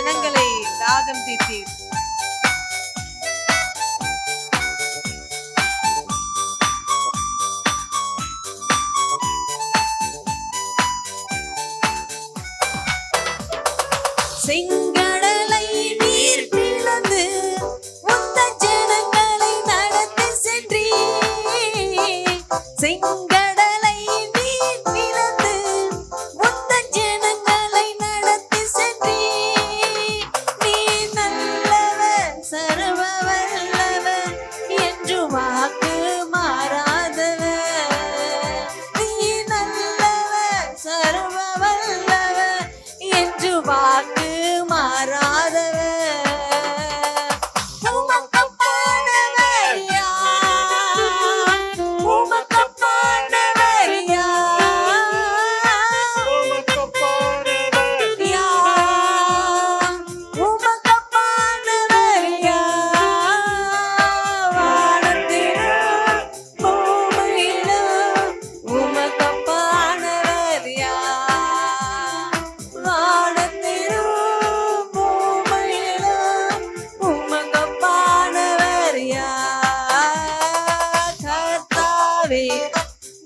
ஜனங்களை தாகம் தீர்த்தீர். செங்கடலை நீர் பிளந்து உந்த ஜனங்களை நடத்தி சென்றீர். செங்கடலை நீர் பிளந்து உந்த ஜனங்களை நடத்தி சென்றீர். நீ நல்லவர் சர்வ வல்லவர் என்று வாக்கு மாறாதவர். நீ நல்லவர் சர்வ வல்லவர் என்று வாக்கு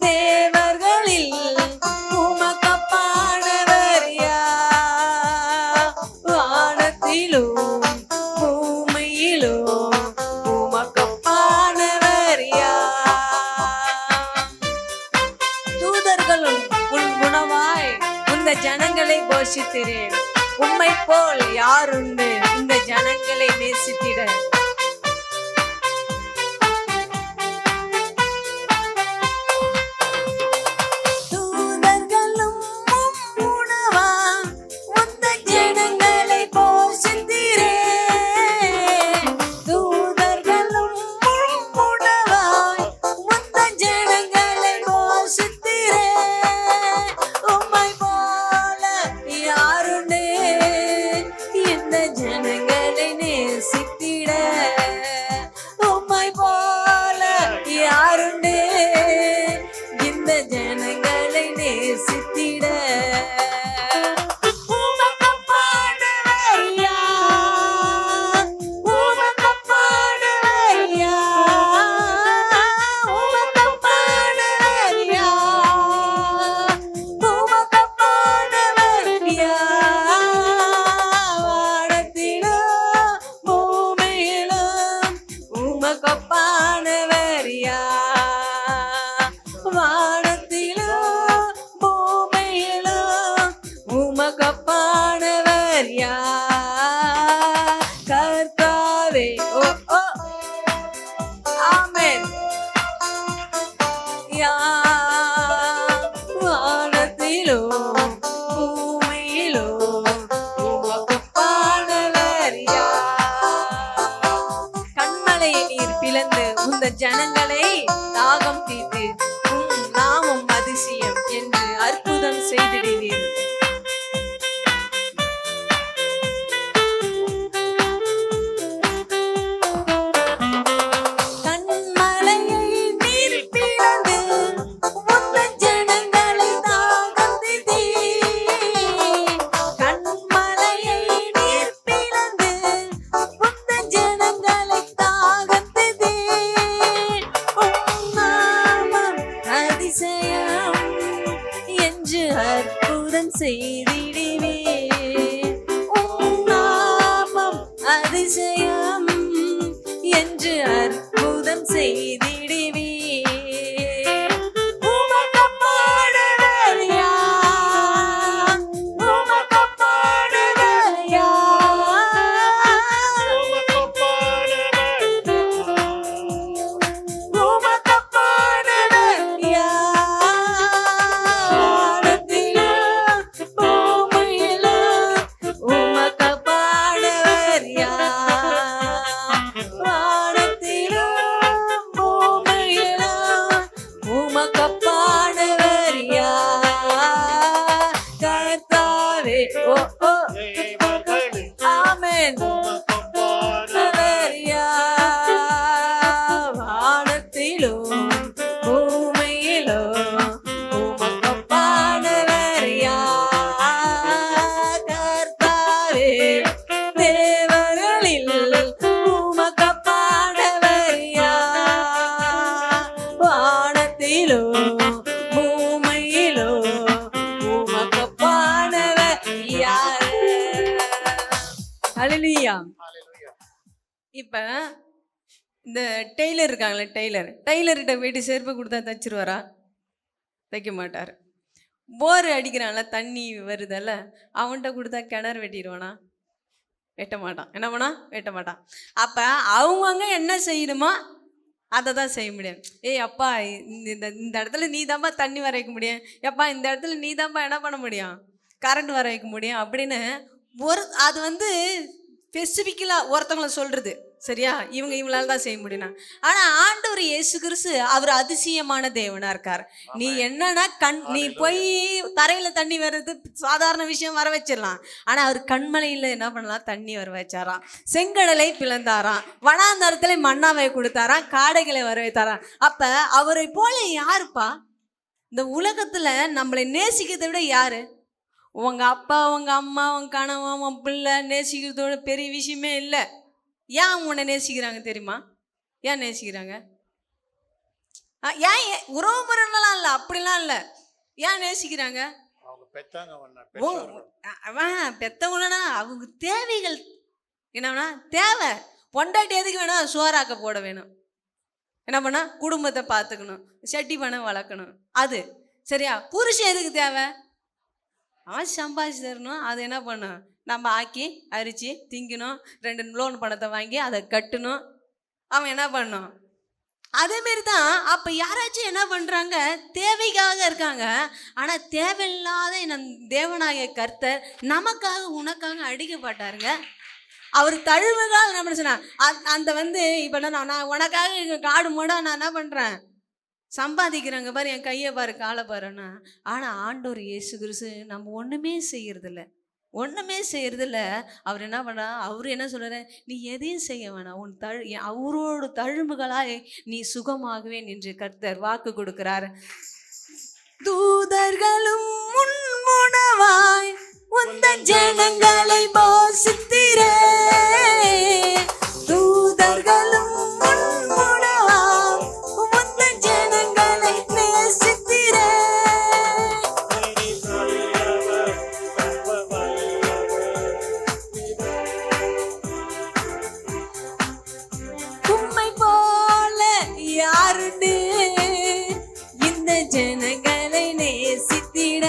தேவர்களில் உமக்கப்பானவர் யார்? வானத்திலும் பூமியிலும் உமக்கப்பானவர் யார்? தூதர்களும் உன் குணமாய் இந்த ஜனங்களை போஷித்திரேன். உம்மை போல் யாருண்டு இந்த ஜனங்களை நேசித்திட? ஜனங்களை நேசித்திட உம்மை போல யாருண்டு? இந்த ஜனங்களை நேசித்திட உமக்கப்பானவர் யார்? உமக்கப்பானவர் யார்? உமக்கப்பானவர் யார்? உமக்கப்பானவர் யார்? உமக்கப்பானவர் யார்? வானத்திலும் பூமியிலும் உமக்கப்பானவர் யார்? கர்த்தாவே. ஓ ஓ ஆமென். யார்? வானத்திலும் பூமியிலும் உமக்கப்பானவர் யார்? கண்மலையை நீர் பிளந்து உந்த ஜனங்களை தாகம் தீர்த்து உம் நாமம் அதிசயம் என்று அற்புதம் செய்திடுவீர். கண்மலையை நீர் பிளந்து உந்த ஜனங்களை தாகம் தீர்த்தீர். கண்மலையை நீர் பிளந்து உந்த ஜனங்களை தாகம் தீர்த்தீர். உம் நாமம் அதிசயம் என்று அற்புதம் செய்திடுவீர். உம் நாமம் அதிசயம் என்று அற்புதம் செய்திடுவீர். உமக்கப்பானவர் யார்? உமக்கப்பானவர் யார்? உமக்கப்பானவர் யார்? வானத்திலும் பூமியிலும் உமக்கப்பானவர் யார்? வானத்திலும் பூமியிலும் உமக்கப்பானவர் யார்? கர்த்தாவே. ஓ ஓ ஆமென். உமக்கப்பானவர் யார்? வானத்திலும் பூமியிலும் உமக்கப்பானவர் யார்? கர்த்தாவே. ஹalleluya. இப்ப இந்த டெய்லர் இருக்காங்களே, டெய்லர்கிட்ட போயிட்டு செருப்பு கொடுத்தா தச்சிருவாரா? தைக்க மாட்டார். போர் அடிக்கிறான்ல, தண்ணி வருதல்ல, அவன்கிட்ட கொடுத்தா கிணறு வெட்டிடுவானா? வெட்ட மாட்டான். என்ன பண்ணா? வெட்ட மாட்டான். அப்ப அவங்கவுங்க என்ன செய்யணுமோ அதை தான் செய்ய முடியும். ஏய் அப்பா, இந்த இந்த இடத்துல நீ தான்ப்பா தண்ணி வர வைக்க முடியும், எப்பா இந்த இடத்துல நீ தான்ப்பா என்ன பண்ண முடியும், கரண்ட் வர வைக்க முடியும் அப்படின்னு அது வந்து ஸ்பெசிஃபிக்கலாக ஒருத்தவங்களை சொல்கிறது. சரியா? இவங்களால தான் செய்ய முடியும். ஆனால் ஆண்டவர் இயேசு கிறிஸ்து அவர் அதிசயமான தேவனாக இருக்கார். நீ என்னன்னா நீ போய் தரையில் தண்ணி வர்றது சாதாரண விஷயம், வர வச்சிடலாம். ஆனால் அவர் கண்மலையில் என்ன பண்ணலாம்? தண்ணி வர வச்சாராம். செங்கடலை பிளந்தாராம். வனாந்தரத்தில் மன்னாவை கொடுத்தாராம். காடைகளை வர வைத்தாராம். அப்போ அவரை போல யாருப்பா இந்த உலகத்தில் நம்மளை நேசிக்கிறதை விட யாரு? உங்கள் அப்பா, உங்கள் அம்மா, உங்கள் கணவன், உன் பிள்ளை நேசிக்கிறதோட பெரிய விஷயமே இல்லை. ஏன் உன்னை நேசிக்கிறாங்க தெரியுமா? ஏன் நேசிக்கிறாங்க? ஏன் உறவு முறைலாம் இல்லை, அப்படிலாம் இல்லை. ஏன் நேசிக்கிறாங்க? பெத்தவங்களா அவங்க தேவைகள் என்னன்னா, தேவை. பொண்டாட்டி எதுக்கு வேணும்? சோறாக்க போட வேணும். என்ன பண்ணா? குடும்பத்தை பார்த்துக்கணும், சட்டி பணம் வளர்க்கணும். அது சரியா? புருஷன் எதுக்கு தேவை? அவன் சம்பாதிச்சு தரணும். அது என்ன பண்ணும்? நம்ம ஆக்கி அரிச்சு திங்கணும், 2 லோன் பணத்தை வாங்கி அதை கட்டணும். அவன் என்ன பண்ணும்? அதேமாரி தான். அப்போ யாராச்சும் என்ன பண்ணுறாங்க? தேவைக்காக இருக்காங்க. ஆனால் தேவையில்லாத நம் தேவனாகிய கர்த்தர் நமக்காக உனக்காக அடிக்கப்பட்டாருங்க. அவர் தழுவுகால் நம்ம சொன்னா அந்த வந்து இப்போ நான் உனக்காக காடு மூட நான் என்ன பண்ணுறேன்? சம்பாதிக்கிறாங்க பாரு, என் கையை பாரு, காலை பாருன்னா. ஆனால் ஆண்டவர் இயேசு கிறிஸ்து நம்ம ஒன்றுமே செய்யறதில்ல. அவர் என்ன பண்ணா? அவர் என்ன சொல்றாரு? நீ எதையும் செய்ய வேணாம், உன் அவரோட தழும்புகளாய் நீ சுகமாகுவேன் என்று கர்த்தர் வாக்கு கொடுக்கிறார். தூதர்களும் முன்முனவாய் உந்த ஜனங்களை போஷித்திரே, தூதர்களும் முன்முனவாய் உந்த ஜனங்களை நேசித்திரே. உம்மை போல யாருண்டு இந்த ஜனங்களை நேசித்திட?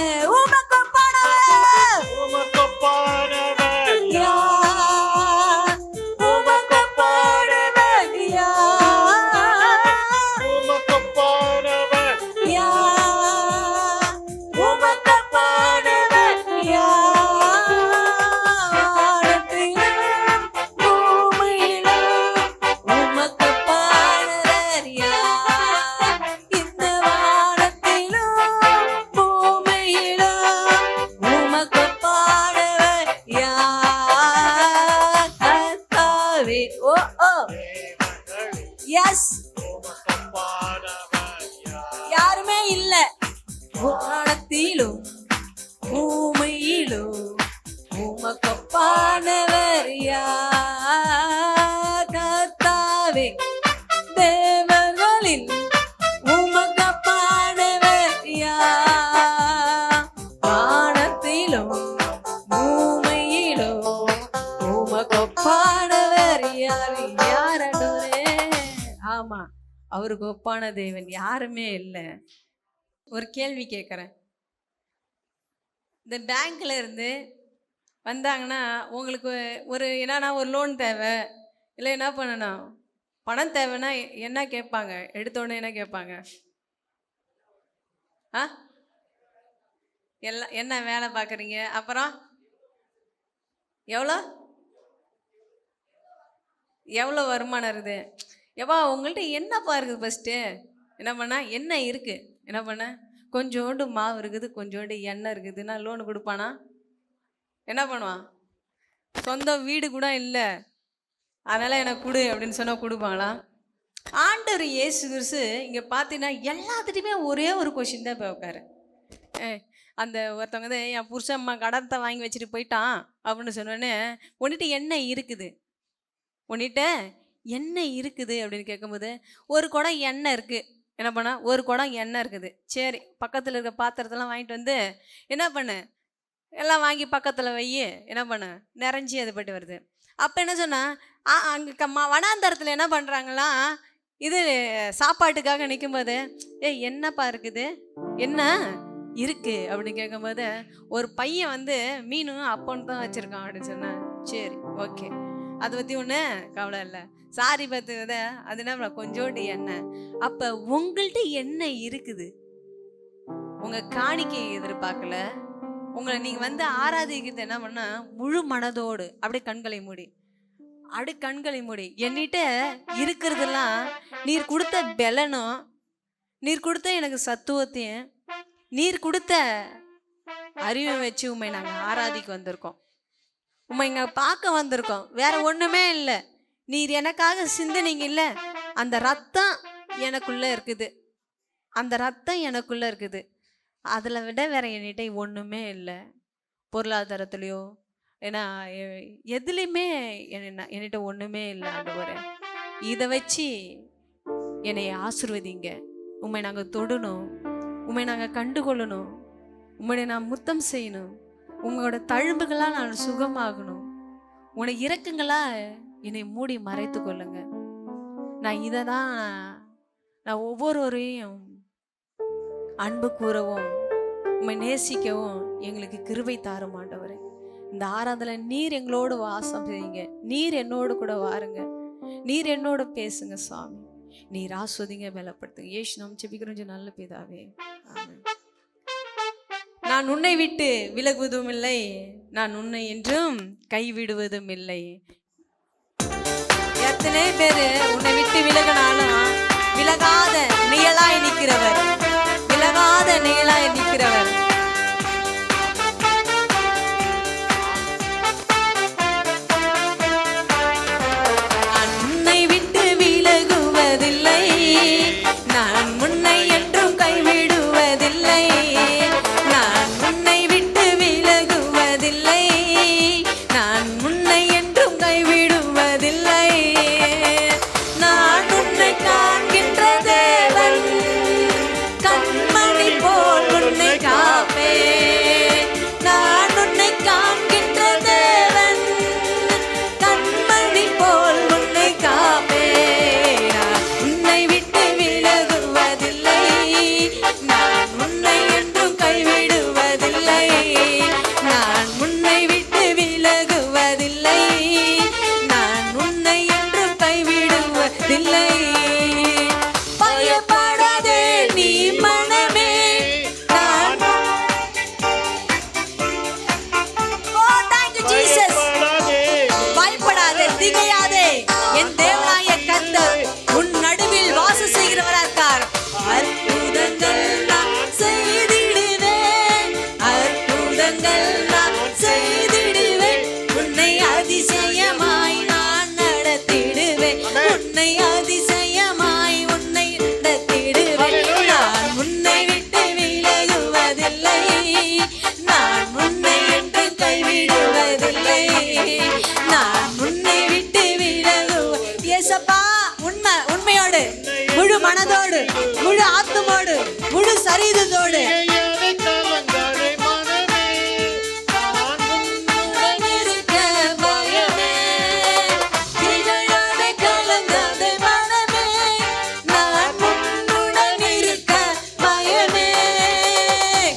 யாருமே இல்ல வானத்திலும் பூமியிலும் உமக்கொப்பானவர் யார்? கர்த்தாவே, தேவர்களில் உமக்கொப்பானவர் யார்? வானத்திலும் பூமியிலும் உமக்கொப்பானவர் யார்? யாரே? ஆமா, அவருக்கு ஒப்பான தேவன் யாருமே இல்லை. ஒரு கேள்வி கேட்குறேன். இந்த பேங்க்ல இருந்து வந்தாங்கன்னா உங்களுக்கு ஒரு என்னன்னா ஒரு லோன் தேவை, இல்லை என்ன பண்ணணும், பணம் தேவைன்னா என்ன கேட்பாங்க? எடுத்தோடனே என்ன கேட்பாங்க? எல்லாம் என்ன வேலை பார்க்குறீங்க, அப்புறம் எவ்வளோ வருமானம் இருக்குது, எவ்வளோ உங்கள்கிட்ட என்னப்பா இருக்குது, ஃபஸ்ட்டு என்ன பண்ணா என்ன இருக்குது, என்ன பண்ண கொஞ்சோண்டு மாவு இருக்குது, கொஞ்சோண்டு எண்ணெய் இருக்குதுன்னா லோனு கொடுப்பானா? என்ன பண்ணுவான்? சொந்த வீடு கூட இல்லை, அதனால் எனக்கு கொடு அப்படின்னு சொன்னால் கொடுப்பாங்களா? ஆண்டவர் இயேசு கிறிஸ்து இங்கே பார்த்தீங்கன்னா எல்லாத்துட்டையுமே ஒரே ஒரு கொஷின் தான் இப்போ வைப்பாரு. அந்த ஒருத்தவங்க வந்து என் புருஷம்மா கடத்தை வாங்கி வச்சுட்டு போயிட்டான் அப்படின்னு சொன்னோடனே, உன்னிட்ட என்ன இருக்குது, உன்னிட்ட என்ன இருக்குது அப்படின்னு கேட்கும்போது, ஒரு குடம் எண்ணெய் இருக்குது. என்ன பண்ண? ஒரு குடம் எண்ணெய் இருக்குது. சரி, பக்கத்தில் இருக்க பாத்திரத்தெல்லாம் வாங்கிட்டு வந்து என்ன பண்ணு, எல்லாம் வாங்கி பக்கத்தில் வை, என்ன பண்ணு, நிறைஞ்சி அது பட்டு வருது. அப்போ என்ன சொன்னா, அங்கே வனாந்தரத்தில் என்ன பண்ணுறாங்களாம், இது சாப்பாட்டுக்காக நிற்கும்போது, ஏய் என்னப்பா இருக்குது, என்ன இருக்கு அப்படின்னு கேட்கும்போது, ஒரு பையன் வந்து மீனும் அப்பன்னு தான் வச்சுருக்கான் அப்படின்னு சொன்னேன். சரி ஓகே, அதை பற்றி ஒன்றும் கவலை இல்லை, சாரி பார்த்துக்கத அது என்ன கொஞ்சோண்டு எண்ணெய். அப்போ உங்கள்கிட்ட என்ன இருக்குது, உங்கள் காணிக்கை எதிர்பார்க்கல, உங்களை நீங்கள் வந்து ஆராதிக்கிறது என்ன பண்ணா முழு மனதோடு அப்படியே கண்களை மூடி, அப்படி கண்களை மூடி, என்கிட்ட இருக்கிறதெல்லாம் நீர் கொடுத்த பலனும், நீர் கொடுத்த எனக்கு சத்துவத்தையும், நீர் கொடுத்த அறிவை வச்சு உண்மை நாங்கள் ஆராதிக்க வந்திருக்கோம், உண்மை இங்கே பார்க்க வந்திருக்கோம், வேற ஒன்றுமே இல்லை. நீர் எனக்காக சிந்தனைங்க இல்லை, அந்த ரத்தம் எனக்குள்ளே இருக்குது, அந்த ரத்தம் எனக்குள்ளே இருக்குது, அதில் விட வேற என்கிட்ட ஒன்றுமே இல்லை. பொருளாதாரத்துலேயோ ஏன்னா எதுலேயுமே என்கிட்ட ஒன்றுமே இல்லை ஆண்டவரே, இதை வச்சு என்னை ஆசீர்வதிங்க. உண்மை நாங்கள் தொடணும், உண்மை நாங்கள் கண்டுகொள்ளணும், உண்மையை நான் முத்தம் செய்யணும், உங்களோட தழும்புகளாக நான் சுகமாகணும், உன்னை இறக்குங்களாக என்னை மூடி மறைத்து கொள்ளுங்க. நான் இதை தான் நான் ஒவ்வொருவரையும் அன்பு கூறவும் உண்மை நேசிக்கவும் எங்களுக்கு கிருபை தாரும் ஆண்டவரே. இந்த ஆராதனை நீர் எங்களோடு வாசம் செய்யுங்க, நீர் என்னோடு கூட வாருங்க, நீர் என்னோட பேசுங்க சாமி, நீர் ஆஸ்வதிங்க, பலப்படுத்துங்க. ஏசு நாம் ஜெபிக்கிறோம் நல்ல பிதாவே, ஆமென். நான் உன்னை விட்டு விலகுவதும் இல்லை, நான் உன்னை என்றும் கைவிடுவதும் இல்லை. எத்தனை பேரு உன்னை விட்டு விலகினாலும் விலகாத நிழலாய் நிற்கிறவர், விலகாத நிழலாய் நிற்கிறவர். உன்னை விட்டு விலகுவதில்லை, நான் உன்னை என்றும் கைவிடுவதில்லை, நான் உன்னை விட்டு விலகுவதில்லை, நான் உன்னை என்றும் கைவிடுவதில்லை, நான் உன்னை காண்கின்ற தேவன், கண்மணி போல் உன்னை காப்பேன், நான் உன்னை காண்கின்ற தேவன், கண்மணி போல் உன்னை காப்பேன், உன்னை விட்டு விலகுவதில்லை, நான் உன்னை என்றும் கைவிடுவதில்லை, நான் உன்னை விட்டு விலகுவதில்லை, நான் உன்னை என்றும் கைவிடுவதில்லை. பயப்படாதே நீ மனமே, நான் Oh, thank you, Jesus. பயப்படாதே, திகையாதே, என் தேவனாய கர்த்தர் உன் நடுவில் வாசம் செய்கிறவரா இருக்கார். அற்புதங்கள் நான் செய்திடுவேன், அற்புதங்கள் நான் செய்திடுவேன், உன்னை அதிசயமாய் நான் நடத்திடுவேன், உன்னை அதிசயமாய் உன்னை நடத்திடுவேன், நான் உன்னை விட்டு விலகுவதில்லை, நான் உன்னை என்று கைவிடுவதில்லை, நான் உன்னை விட்டு விலகுவ ஏசப்பா. உண்மையோடு முழு மனதோடு முழு ஆத்துமோடு முழு சரீரத்தோடு இருக்க பயமே, திகழாதே கலங்காதே மனமே, நான் உன்னுடன் இருக்க பயமே,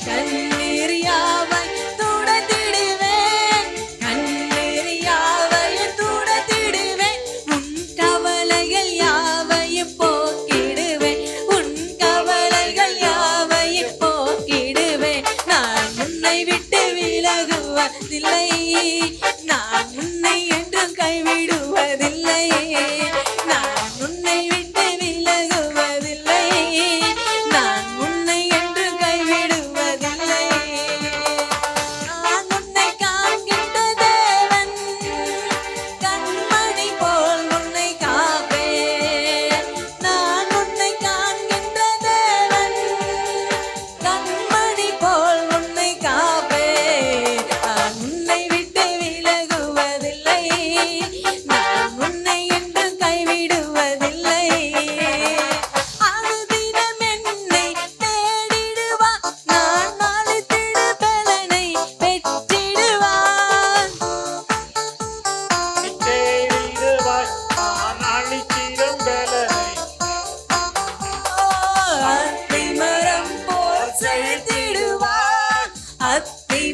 கண்ணீர் யாவை துடைத்திடுவேன், கண்ணீர் யாவையும் துடைத்திடுவேன், உன் கவலைகள் யாவையும் போக்கிடுவேன், உன் கவலைகள் யாவையும் போக்கிடுவேன், நான் உன்னை விட்டு விலகுவதில்லை, நான் உன்னை என்றும் கைவிடுவதில்லை, நான் உன்னை விட்டு விலகுவதில்லை, நான் உன்னை என்றும் கைவிடுவதில்லை, நான் உன்னை காண்கின்ற தேவன், கண்மணி போல் உன்னை காப்பேன், நான் உன்னை காண்கின்ற தேவன், கண்மணி போல் உன்னை காப்பேன், நான் உன்னை விட்டு விலகுவதில்லை, நான் உன்னை என்றும்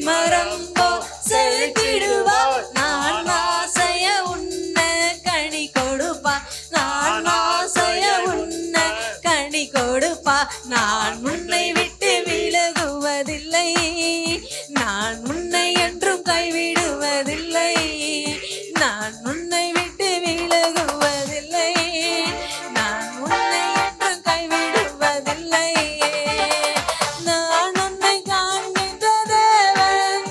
மரம் போல் செழித்திடுவார். நான் ஆசைய உன்ன கனி கொடுப்பா, நான் ஆசைய உன்ன கனி கொடுப்பா. நான் உன்னை விட்டு விலகுவதில்லை, நான் உன்னை என்றும் கைவிடுவதில்லை, நான் உன்னை விட்டு விலகுவதில்லை, நான் உன்னை என்றும் கைவிடுவதில்லை. நான் உன்னை காண்கின்ற தேவன்,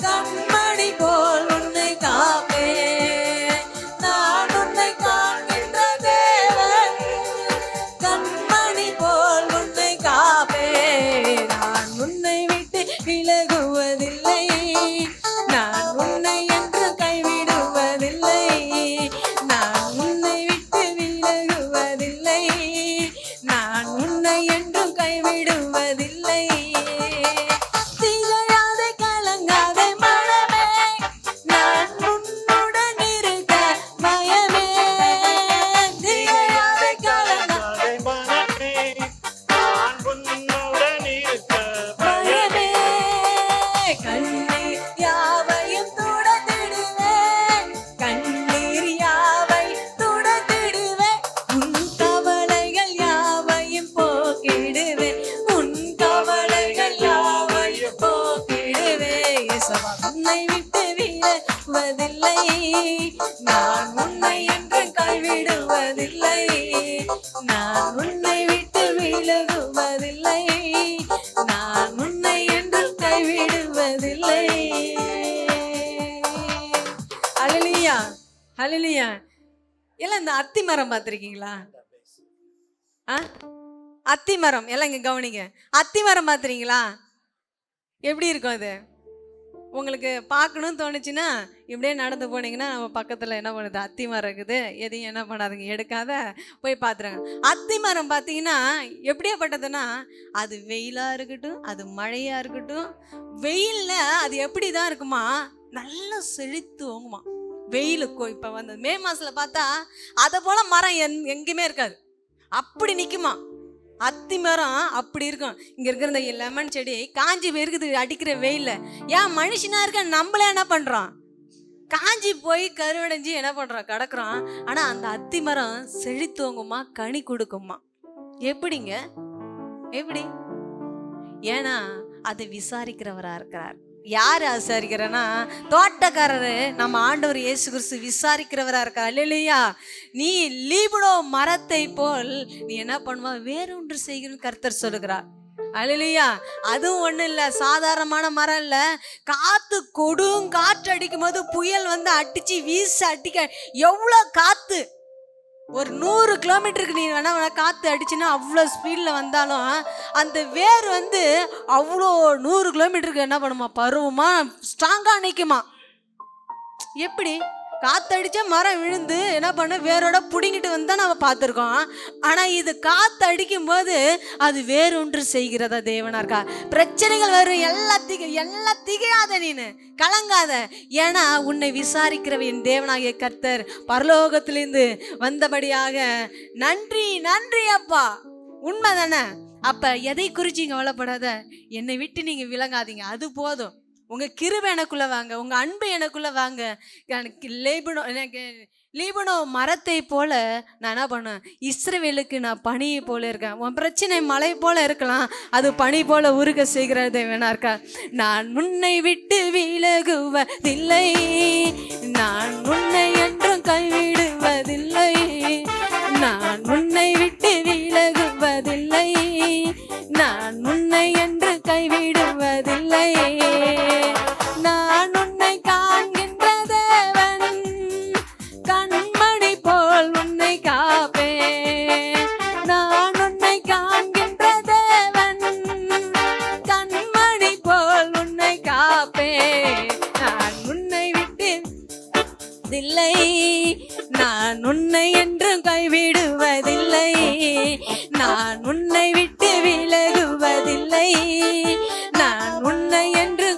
கண்மணி போல் உன்னை காப்பேன். நான் உன்னை காண்கின்ற தேவன், கண்மணி போல் உன்னை காப்பேன். நான் உன்னை விட்டு விலகுவதில்லை, நான் உன்னை என்று கைவிடுவதில்லை, நான் உன்னை விட்டு விலகுவதில்லை, நான் உன்னை என்றும் கைவிடுவதில்லை. திகழாதே கலங்காதே மனமே, நான் உன்னுடன் இருக்க பயமே. திகழாதே கலங்காதே மனமே, நான் உன்னுடன் இருக்க பயமே. கண்ணீர் யாவையும் துடைத்திடுவேன், கண்ணீர் யாவை துடைத்திடுவேன். உன் கவலைகள் யாவையும் போக்கிடுவேன், உன் கவலைகள் யாவையும் போக்கிடுவேன். இயேசுவா, உன்னை விட்டு விலகுவதில்லை, நான் உன்னை என்று கைவிடுவதில்லை, நான் உன்னை விட்டு விலகுவதில்லை, நான் உன்னை என்று கைவிடுவதில்லை. ஹல்லேலூயா, ஹல்லேலூயா. எல்லாம் இந்த அத்தி மரம் பார்த்துருக்கீங்களா? அத்தி மரம் எல்லாம் இங்கே கவனிங்க. அத்தி மரம் பார்த்துறீங்களா? எப்படி இருக்கும் அது? உங்களுக்கு பார்க்கணும்னு தோணுச்சுன்னா இப்படியே நடந்து போனீங்கன்னா நம்ம பக்கத்தில் என்ன பண்ணுது, அத்தி மரம் இருக்குது. எதையும் என்ன பண்ணாதுங்க, எடுக்காத போய் பார்த்துருங்க. அத்தி மரம் பார்த்தீங்கன்னா எப்படியாப்பட்டதுன்னா, அது வெயிலாக இருக்கட்டும், அது மழையாக இருக்கட்டும், வெயிலில் அது எப்படி தான் இருக்குமா, நல்லா செழித்து ஓங்குமா. வெயிலுக்கும் இப்போ வந்து மே மாதத்தில் பார்த்தா அதை போல் மரம் எங்கேயுமே இருக்காது, அப்படி நிற்குமா. அத்தி மரம் அப்படி இருக்கும். இங்கே இருக்கிற இந்த லெமன் செடி காஞ்சி போயிருக்குது அடிக்கிற வெயிலில். ஏன் மனுஷனாக இருக்க நம்மளே என்ன பண்ணுறோம், காஞ்சி போய் கருவடைஞ்சி என்ன பண்ணுறோம், கிடக்குறோம். ஆனால் அந்த அத்தி மரம் செழித்துவங்குமா, கனி கொடுக்குமா. எப்படிங்க, எப்படி? ஏன்னா அது விசாரிக்கிறவராக இருக்கிறார். யார் விசாரிக்கிறனா? தோட்டக்காரரு நம்ம ஆண்டவர் இயேசு கிறிஸ்து விசாரிக்கிறவராக இருக்கா. அல்லேலூயா. நீ லீபனோ மரத்தை போல் நீ என்ன பண்ணுவா, வேறொன்று செய்கிறன்னு கர்த்தர் சொல்லுகிறார். அல்லேலூயா. அதுவும் ஒன்றும் இல்லை, சாதாரணமான மரம் இல்லை. காற்று காற்று அடிக்கும் போது புயல் வந்து அடித்து வீச அடிக்க எவ்வளோ காற்று, ஒரு 100 கிலோமீட்டருக்கு நீ வேணா காற்று அடிச்சுன்னா அவ்வளோ ஸ்பீடில் வந்தாலும் அந்த வேர் வந்து அவ்வளோ 100 கிலோமீட்டருக்கு என்ன பண்ணுமா, பருவமா ஸ்ட்ராங்காக நிற்குமா. எப்படி? காற்றடிச்சா மரம் விழுந்து என்ன பண்ண, வேரோட பிடுங்கிட்டு வந்து தான் நம்ம பார்த்துருக்கோம். ஆனால் இது காற்று அடிக்கும் போது அது வேறொன்று செய்கிறதா தேவனா இருக்கா. பிரச்சனைகள் வரும், எல்லாம் திகையாத, நீனு கலங்காத. ஏன்னா உன்னை விசாரிக்கிறவன் தேவனாகிய கர்த்தர் பரலோகத்திலிருந்து வந்தபடியாக நன்றி நன்றி அப்பா. உண்மை தானே? அப்போ எதை குறித்து கவலைப்படாத, என்னை விட்டு நீங்கள் விளங்காதீங்க, அது போதும். உங்கள் கிருபை எனக்குள்ளே வாங்க, உங்கள் அன்பு எனக்குள்ளே வாங்க. எனக்கு லீபனோ மரத்தை போல நான் என்ன பண்ணேன், இஸ்ரவேலுக்கு நான் பனியை போல இருக்கேன். உன் பிரச்சனை மலை போல இருக்கலாம், அது பனி போல உருக செய்கிறது வேணா இருக்கா. நான் உன்னை விட்டு விலகுவதில்லை, நான் உன்னை என்றும் கைவிடுவதில்லை, நான் உன்னை விட்டு விலகுவதில்லை, நான் உன்னை என்று கைவிடுவதில்லை. நான் உன்னை காண்கின்ற தேவன், கண்மணி போல் உன்னை காப்பேன். நான் உன்னை காண்கின்ற தேவன், கண்மணி போல் உன்னை காப்பேன். நான் உன்னை விட்டு இல்லை, நான் உன்னை என்றும் கைவிடுவதில்லை, நான் உன்னை விட்டு விலகுவதில்லை, நான் உன்னை என்று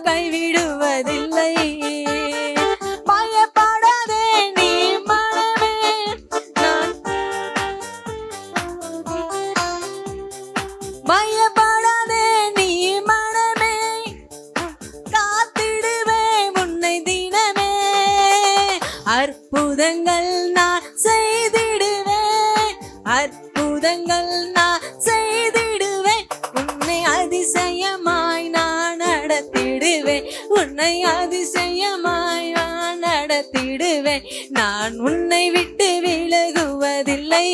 அற்புதங்கள் நான் செய்திடுவேன், அற்புதங்கள் நான் செய்திடுவேன், உன்னை அதிசயமாய் நான் நடத்திடுவேன், உன்னை அதிசயமாய் நான் நடத்திடுவேன். நான் உன்னை விட்டு விலகுவதில்லை,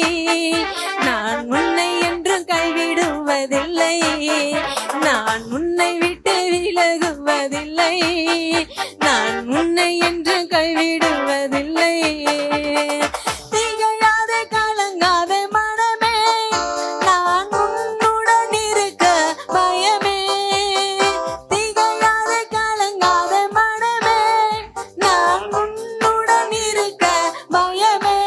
நான் உன்னை என்றும் கைவிடுவதில்லை, நான் உன்னை விட்டு விலகுவதில்லை, நான் உன்னை என்றும் கைவிடுவதில்லை. திகழாத கலங்காத மனமே, நான் உன்னுடன் இருக்க பயமே, திகழாத கலங்காத மனமே, நான் உன்னுடன் இருக்க பயமே.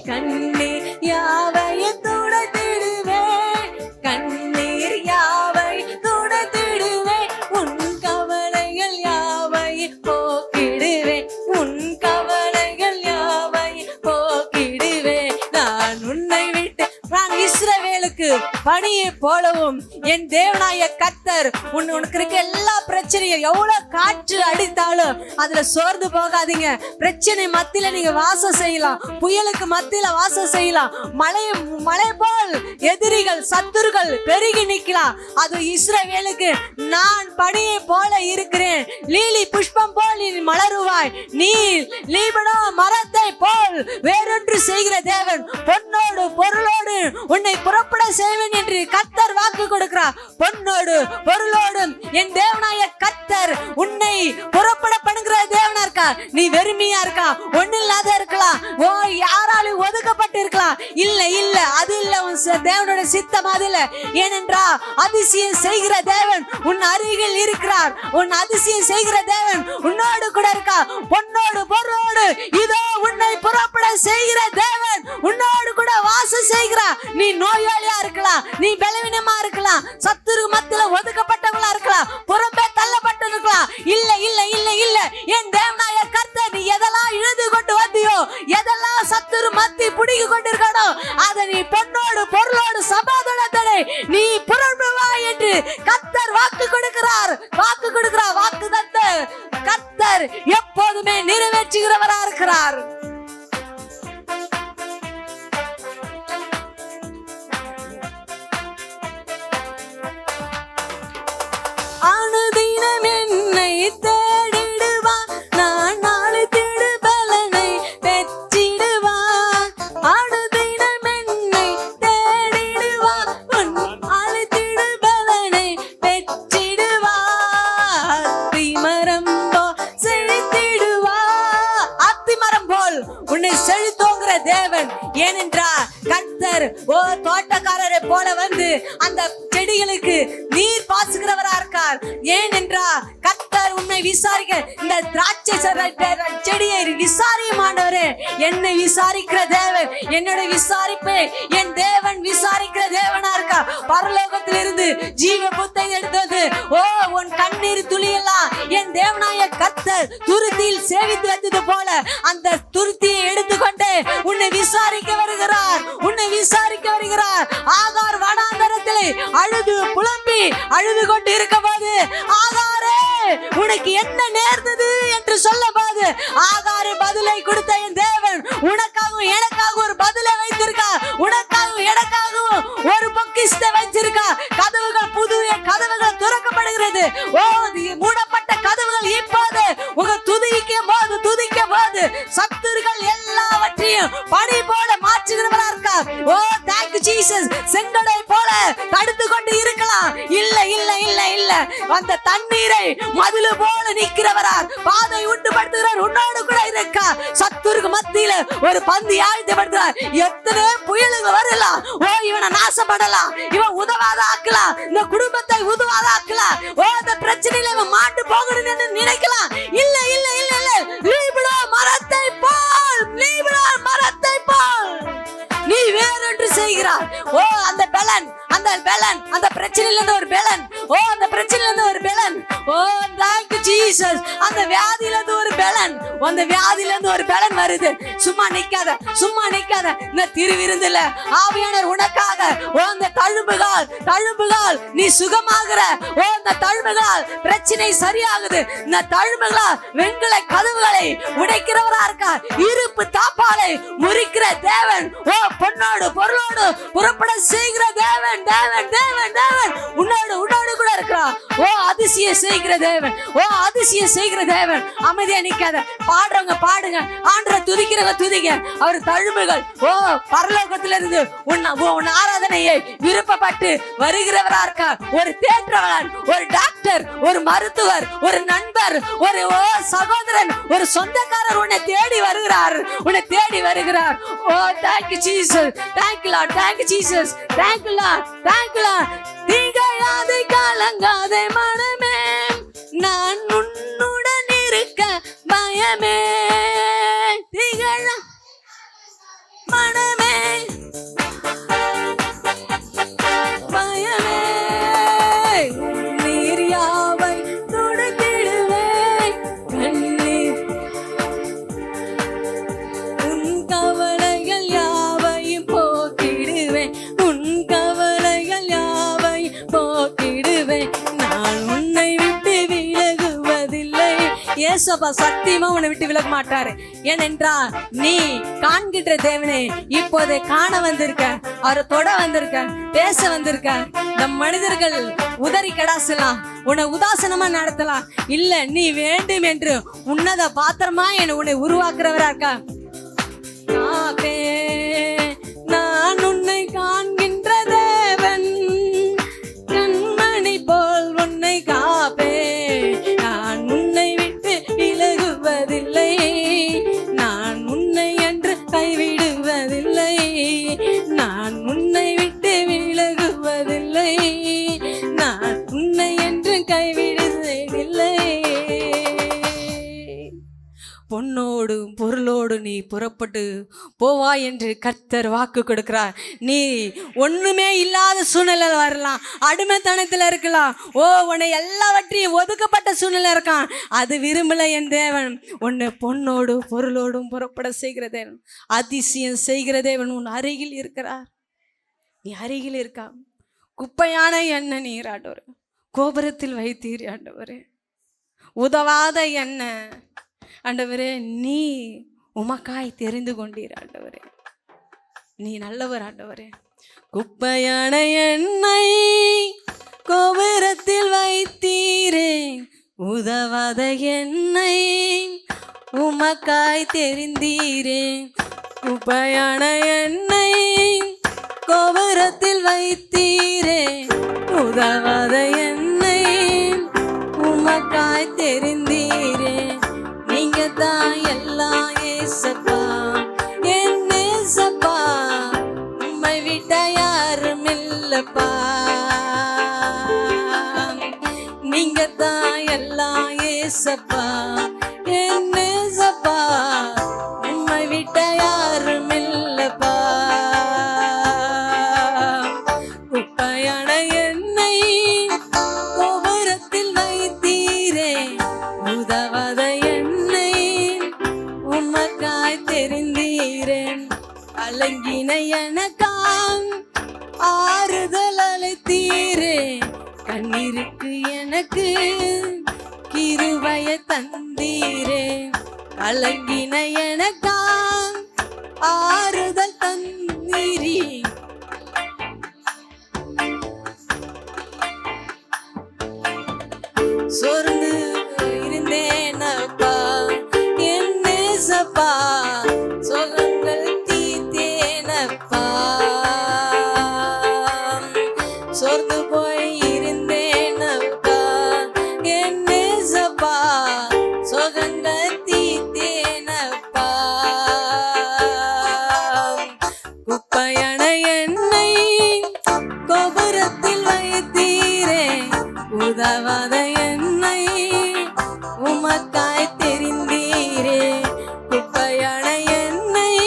கண்ணீர் யாவையும் துடைத்திடுவேன், கண்ணீர் யாவை துடைத்திடுவேன், உன் கவலைகள் யாவை போக்கிடுவேன், உன் கவலைகள் யாவை போக்கிடுவேன். நான் உன்னை விட்டு நான் இஸ்ரவேலுக்கு பணியை போலவும் என் தேவனாய கர்த்தர் உனக்கு இருக்க எல்லா பிரச்சனையும் எவ்வளவு காற்று அடித்தாலும் அதுல சோர்ந்து போகாதீங்க. பிரச்சனை மத்தியில நீங்க வாசம் செய்யலாம், புயலுக்கு மத்தியில வாசம் செய்யலாம், மழை போல் எதிரிகள் சத்துருகள் பெருகி நிக்கலாம். அது இஸ்ரவேலுக்கு நான் பணியை போல இருக்கிறேன், லீலி புஷ்பம் போல் நீ மலருவாய், நீ லீபனோ மரத்தை போல் வேறொன்று செய்கிற தேவன், பொன்னோடு பொருளோடு உன்னை புறப்பட செய்வேன் என்று கர்த்தர் வாக்கு கொடுக்கிறார். பொன்னோடு பொருளோடும் என் தேவனாய கர்த்தர் உன்னை புறப்பட பண்ணுகிற தேவனா இருக்கா. நீ வெறுமையா இருக்கா, ஒண்ணு இல்லாத இருக்கலாம், ஓ யாராலும் ஒதுக்கப்பட்டு இருக்கலாம், இல்ல இல்ல அது இல்ல உன் தேவனோட சித்தம் அது இல்ல. ஏனென்றா அதிசயம் செய்கிற தேவன் உன் அருகில் இருக்கிறார், உன் அதிசயம் செய்கிற தேவன் உன்னோடு கூட இருக்கா. பொன்னோடு பொருளோடு இதோ உன்னை புறப்பட செய்கிற தேவன் உன்னோடு கூட வாசம் செய்கிறார். நீ நோயாளியா இருக்கலாம், நீ பலவீனமா இருக்கலாம், சத்துரு மத்தியில ஒதுக்கப்பட்டவங்களா இருக்கலாம், புறம்பே தள்ளப்பட்டு இருக்கலாம், இல்ல இல்ல இல்ல இல்ல என் தேவனாய கர்த்தர் நீ எதெல்லாம் இழுது கொண்டு வந்தியோ, எதெல்லாம் சத்துரு மத்தி பிடிக்கு கொண்டு இருக்கானோ அதை நீ பொன்னோடு பொருளோடு சமாதானத்தோடு நீ புறம்புவா என்று கர்த்தர் வாக்கு கொடுக்கிறார். வாக்கு கொடுக்கிறார், வாக்கு தந்த கர்த்தர் எப்போதுமே நிறைவேற்றுகிறவரா இருக்கிறார். அனுதினம் என்னை தேடிடுவான், நான் நாளை தேடு பலனை பெற்றிடுவான். அனுதினம் என்னை தேடிடுவான், நாளை தேடு பலனை பெற்றிடுவான். அத்திமரம் போல் செழித்திடுவான், அத்திமரம் போல் உன்னை செழித்தோங்கிற தேவன். ஏனென்றால் கர்த்தர் ஓ தோட்டக்காரரை போல வந்து அந்த செடிகளுக்கு நீர் பாய்ச்சுகிறவரா இருக்கார். ஏனென்றால் கர்த்தர் உன்னை விசாரிக்க, இந்த திராட்சை செடியை விசாரியும் ஆண்டவரே, என்னை விசாரிக்கிற தேவன், என்னோட விசாரிப்பை என் தேவன் விசாரிக்கிற தேவனா இருக்கா. பரலோகத்திலிருந்து ஜீவ புத்தை எடுத்தது ஓ உன் கண்ணீர் துளியெல்லாம் என் தேவனாய கர்த்தர் துருத்தியில் சேவித்து வைத்தது போல அந்த துருத்தியை எடுத்துக்கொண்டு உன்னை விசாரிக்க வருகிறார், உன்னை விசாரிக்க வருகிறார். ஆகார் வனாந்தரத்திலே அழுது புலம்பி அழுது கொண்டு இருக்க போது ஆகாரே உனக்கு என்ன நேர்ந்தது என்று சொல்ல போது ஆகாரு பதிலை கொடுத்த என் தேவன் உனக்காகவும் எனக்காகவும் ஒரு பதிலை வைத்திருக்கா, உனக்காகவும் எனக்காகவும் ஒரு பொக்கிஷத்தை வைத்திருக்கா. கதவுகள் புதிய கதவுகள் திறக்கப்படுகிறது. ஓ மூடப்பட்ட கதவுகள் இப்போது உங்க துதிக்கும் போது சத்துருகள் எல்லாவற்றையும் பனி போல மாற்றுகிறவரா இருக்கா. Oh thank you Jesus. செங்கடை போல தடுத்து கொண்டு இருக்கலாம், இல்ல இல்ல இல்ல இல்ல அந்த தண்ணீரை மதிலு போல நிற்கிறவரா பாதை உண்டுபடுத்துகிறார், உன்னோடு கூட இருக்கா. சத்துருக்கு மத்தியில ஒரு பந்தி ஆயத்தப்படுத்துறார். எத்தனை புயலுங்க வரலாம், ஓ இவனை நாசப்படலாம், இவன் உதவாத ஆக்கலாம், இந்த குடும்பத்தை உதவாத ஆக்கலாம், ஓ அந்த பிரச்சனையில இவன் மாட்டு போகணும்னு நினைக்கலாம். இல்ல இல்ல இல்ல இல்ல லீபனோ மரத்தை போல், லீபனோ மரத்தை போல் நீ வேறொன்று செய்கிறார். ஓ அந்த பெலன், அந்த பெலன், அந்த பிரச்சனையில இருந்து ஒரு பெலன், ஓ அந்த பிரச்சனையில இருந்து ஒரு பெலன், ஓ thank you Jesus. அந்த வியாதியில இருந்து ஒரு பலன், அந்த வியாதியில இருந்து ஒரு பலன் வருது. சும்மா நிக்காத, சும்மா நிக்காத. இந்த திருவிருந்துல ஆவியானவர் உனக்காக அந்த தழும்புகள் நீ சுகமாகுற. அந்த தழும்புகள் பிரச்சனை சரியாகுது. இந்த தழும்புகளால் வெண்கல கதவுகளை உடைக்கிறவரா இருக்கார். இருப்பு தாப்பாலை முறிக்கிற தேவன், பொன்னோடு பொருளோடு புறப்பட செய்கிற தேவன் தேவன் தேவன் தேவன் உன்னோடு கூட இருக்கிறார். அதிசயம் செய்கிற தேவன், அதிசயம் செய்கிற தேவன். அமைதியா நிக்காத. பாடுறவங்க பாடுங்க, ஆண்டவரை துதிக்கிறவங்க துதிங்க. அவர் தழும்புகள் பரலோகத்திலிருந்து உன் ஆராதனையை விருப்பப்பட்டு வருகிறவரா இருக்கார். ஒரு தேற்றவன், ஒரு டாக்டர், ஒரு மருத்துவர், ஒரு நண்பர், ஒரு சகோதரன், ஒரு சொந்தக்காரர் உன்னை தேடி வருகிறார், உன்னை தேடி வருகிறார். thank you Jesus, thank you Lord, thank you Jesus, thank you Lord, thank you Lord. திகழாதே கலங்காதே மனமே, நான் உன்னுடன் இருக்க பயமே. திகழ மனமே பயமே, நீர் யாவை துடைத்திடுவேன் கண்ணீர், உன் கவலைகள் யாவையும் போக்கிடுவேன், உன் கவலைகள் யாவையும் போக்கிடுவேன். நான் உன்னை விட்டு விலகுவதில்லை. ஏசப்பா சத்தியமா உன்னை விட்டு விலக மாட்டாரு. ஏனென்றால் நீ காண்கின்ற தேவனை இப்போதை காண வந்திருக்க, அவரை தொட வந்திருக்க, பேச வந்திருக்க. இந்த மனிதர்கள் உதறி கடாசலாம், உன்னை உதாசனமா நடத்தலாம். இல்ல, நீ வேண்டும் என்று உன்னத பாத்திரமா உன்னை உருவாக்குறவரா இருக்கா. நான் உன்னை காண்கின்ற தேவன், கண்மணி போல் உன்னை காப்பே. நான் உன்னை விட்டு விலகுவதில்லை, நான் உன்னை என்று கைவிடுவதில்லை, நான் உன்னை விட்டு விலகுவதில்லை, நான் உன்னை என்று கைவிடுவதில்லை. பொன்னோடும் பொருளோடு நீ புறப்பட்டு போவா என்று கர்த்தர் வாக்கு கொடுக்கிறார். நீ ஒண்ணுமே இல்லாத சூழ்நிலை வரலாம், அடிமைத்தனத்தில் இருக்கலாம், உன்னை எல்லாவற்றையும் ஒதுக்கப்பட்ட சூழ்நிலை இருக்கான். அது விரும்பல என் தேவன். உன்னை பொன்னோடு பொருளோடும் புறப்பட செய்கிற தேவன், அதிசயம் செய்கிற தேவன் உன் அருகில் இருக்கிறார். நீ அருகில் இருக்கா. குப்பையான எண்ணெய் நீர் ஆண்டவரே கோபுரத்தில் வைத்தீர் ஆண்டவரே, உதவாத எண்ணெய் ஆண்டவரே நீ உமக்காய் தெரிந்து கொண்டீர் ஆண்டவரே, நீ நல்லவர் ஆண்டவரே. குப்பையான எண்ணெய் கோபுரத்தில் வைத்தீரே, உதவாத எண்ணெய் உமக்காய் தெரிந்தீரே. குப்பையான எண்ணெய் கோபுரத்தில் வைத்தீரே, உதவாத எண்ணெய் உமக்காய் தெரிந்தீரே. நீங்க தான் எல்லாம் ஏசப்பா, என் ஏசப்பா, உம்மை விட்ட யாரும் இல்லப்பா. நீங்க தான் எல்லாம் ஏசப்பா, என் ஏசப்பா, உம்மை விட்ட யாரும் இல்லப்பா. குப்பையான எண்ணெய் கோபுரத்தில் வைத்தீரே, உதவாத தெரிந்தீரேன். கலங்கின எனக்காம் ஆறுதல் அழைத்தீரே, கண்ணீருக்கு எனக்கு கிருபையை தந்தீரே. கலங்கின எனக்காம் ஆறுதல் தந்தீரே. சொர்ந்து இருந்தேனப்பா என் நேசப்பா, சோகங்கள் தீர்த்தேனப்பா. சொர்ந்து போய் இருந்தேனப்பா என் நேசப்பா, சோகங்கள் தீர்த்தேனப்பா. குப்பையான எண்ணெய் கோபுரத்தில் வைத்தீரே, உதவாத எண்ணெய் உமக்காய் தெரிந்தீரே. குப்பையான எண்ணெய்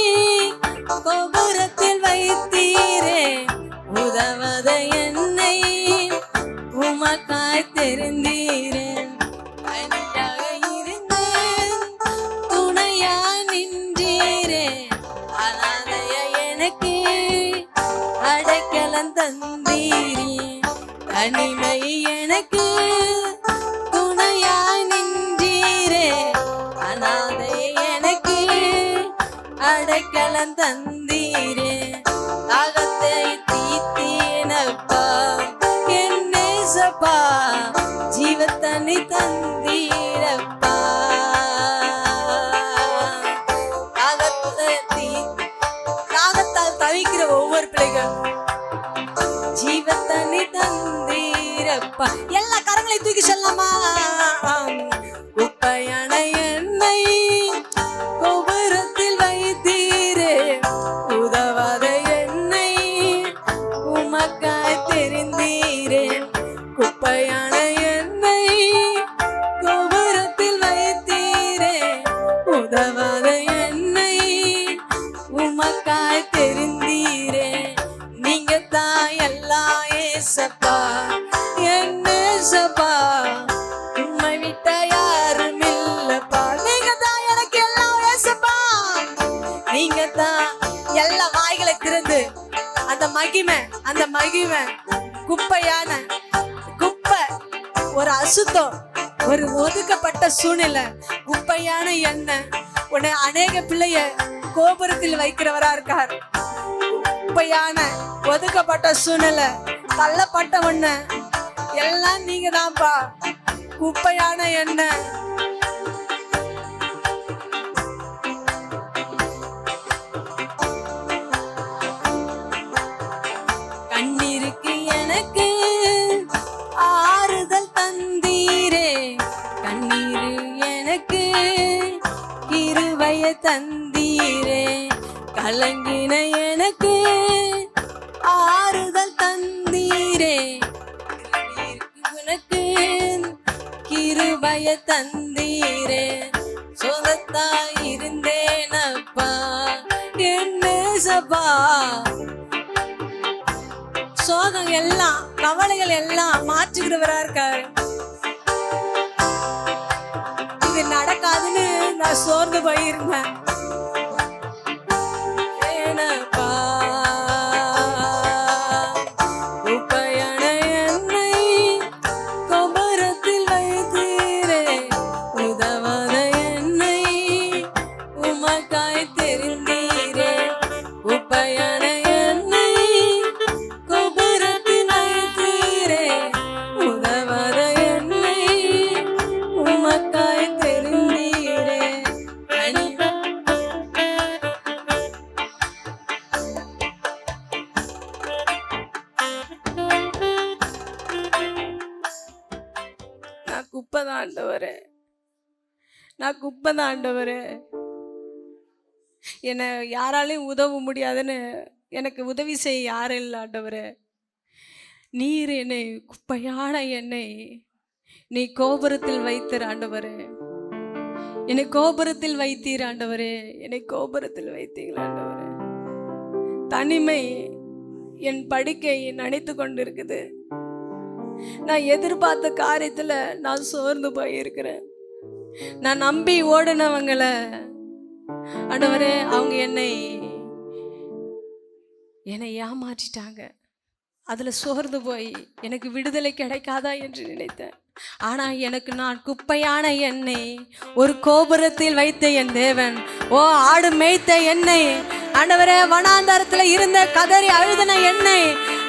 கோபுரத்தில் வைத்தீரே, உதவாத எண்ணெய் உமக்காய் தெரிந்தீரே. தனியாக இருந்தேன் தந்தீரே. தனிமை எனக்கு துணையாய் நின்றீரே. அனாதை எனக்கு அடைக்கலம் தந்தீரே. தாகத்தை தீத்தீனப்பா என் நேசப்பா. ஜீவத்தனி தந்தீரப்பா. தாகத்தால் தவிக்கிற ஒவ்வொரு பிள்ளைகள் ஜீவத்தனி தந்தீரப்பா. எல்லா கரங்களையும் தூக்கி சொல்லலாமா? குப்பையான என்னை கோபுரத்தில் வைத்தீரே. உதவாத என்னை உமக்காய் தெரிந்தீரே. குப்பையான என்னை கோபுரத்தில் வைத்தீரே. உதவாத என்னை உமக்காய் தெரிந்தீரே. நீங்க தான் எல்லாம் ஏசப்பா என் நேசப்பா. உம்மை விட்ட யாரும் இல்லப்பா. நீங்க தான் எனக்கு எல்லாம் ஏசப்பா. நீங்க தான் எல்லா வாய்களை திறந்து அந்த மகிமை குப்பையான குப்பை, ஒரு அசுத்தம், ஒரு ஒதுக்கப்பட்ட சூழ்நிலை, குப்பையான எண்ணெய் உன்னை அநேக பிள்ளைய கோபுரத்தில் வைக்கிறவரா இருக்கார். குப்பையான ஒதுக்கப்பட்ட சூழ்நிலை, தள்ளப்பட்ட ஒண்ணு எல்லாம் நீங்க தான்ப்பா. குப்பையான எண்ணெய் கண்ணீருக்கு எனக்கு ஆறுதல் தந்தீரே. கண்ணீரு எனக்கு கிருபையை தந்தீரே. கலங்கின எனக்கு ஆறுதல் தந்தீரே. உனக்கு கிருபையை தந்தீரே. சொந்தத்தா இருந்தேனப்பா என் நேசப்பா. சோகம் எல்லாம் கவலைகள் எல்லாம் மாற்றுகிறவரா இருக்காரு. இது நடக்காதுன்னு நான் சோர்ந்து போயிருந்தேன். ஏனப்பா குப்பையான என்னை கோபுரத்தில் வைத்தீரே. உதவாத என்னை உமக்காய் தெரிந்தீரே. குப்பையான என்னை கோபுரத்தில் வைத்தீரே. உதவாத என்னை உமக்காய் தெரிந்தீரே. நான் குப்பைதான் ஆண்டவரே. நான் குப்பைதான் ஆண்டவரே. என்னை யாராலையும் உதவ முடியாதுன்னு எனக்கு உதவி செய்ய யாரும் இல்லை ஆண்டவரே. நீர் என்னை குப்பையான என்னை நீ கோபுரத்தில் வைத்தீர் ஆண்டவரே. என்னை கோபுரத்தில் வைத்தீர் ஆண்டவரே. என்னை கோபுரத்தில் வைத்தீர்கள் ஆண்டவரே. தனிமை என் படுக்கை நனைத்து கொண்டு இருக்குது. நான் எதிர்பார்த்த காரியத்துல நான் சோர்ந்து போயிருக்கிறேன். நான் நம்பி ஓடினவங்களை ஆண்டவரே அவங்க என்னை ஏமாற்றிட்டாங்க. அதுல சோர்ந்து போய் எனக்கு விடுதலை கிடைக்காதா என்று நினைத்தேன். ஆனா எனக்கு நான் குப்பையான என்னை ஒரு கோபுரத்தில் வைத்த என் தேவன், ஓ ஆடு மேய்த்த என்னை ஆண்டவரே, வனாந்தரத்துல இருந்த கதறி அழுதின என்னை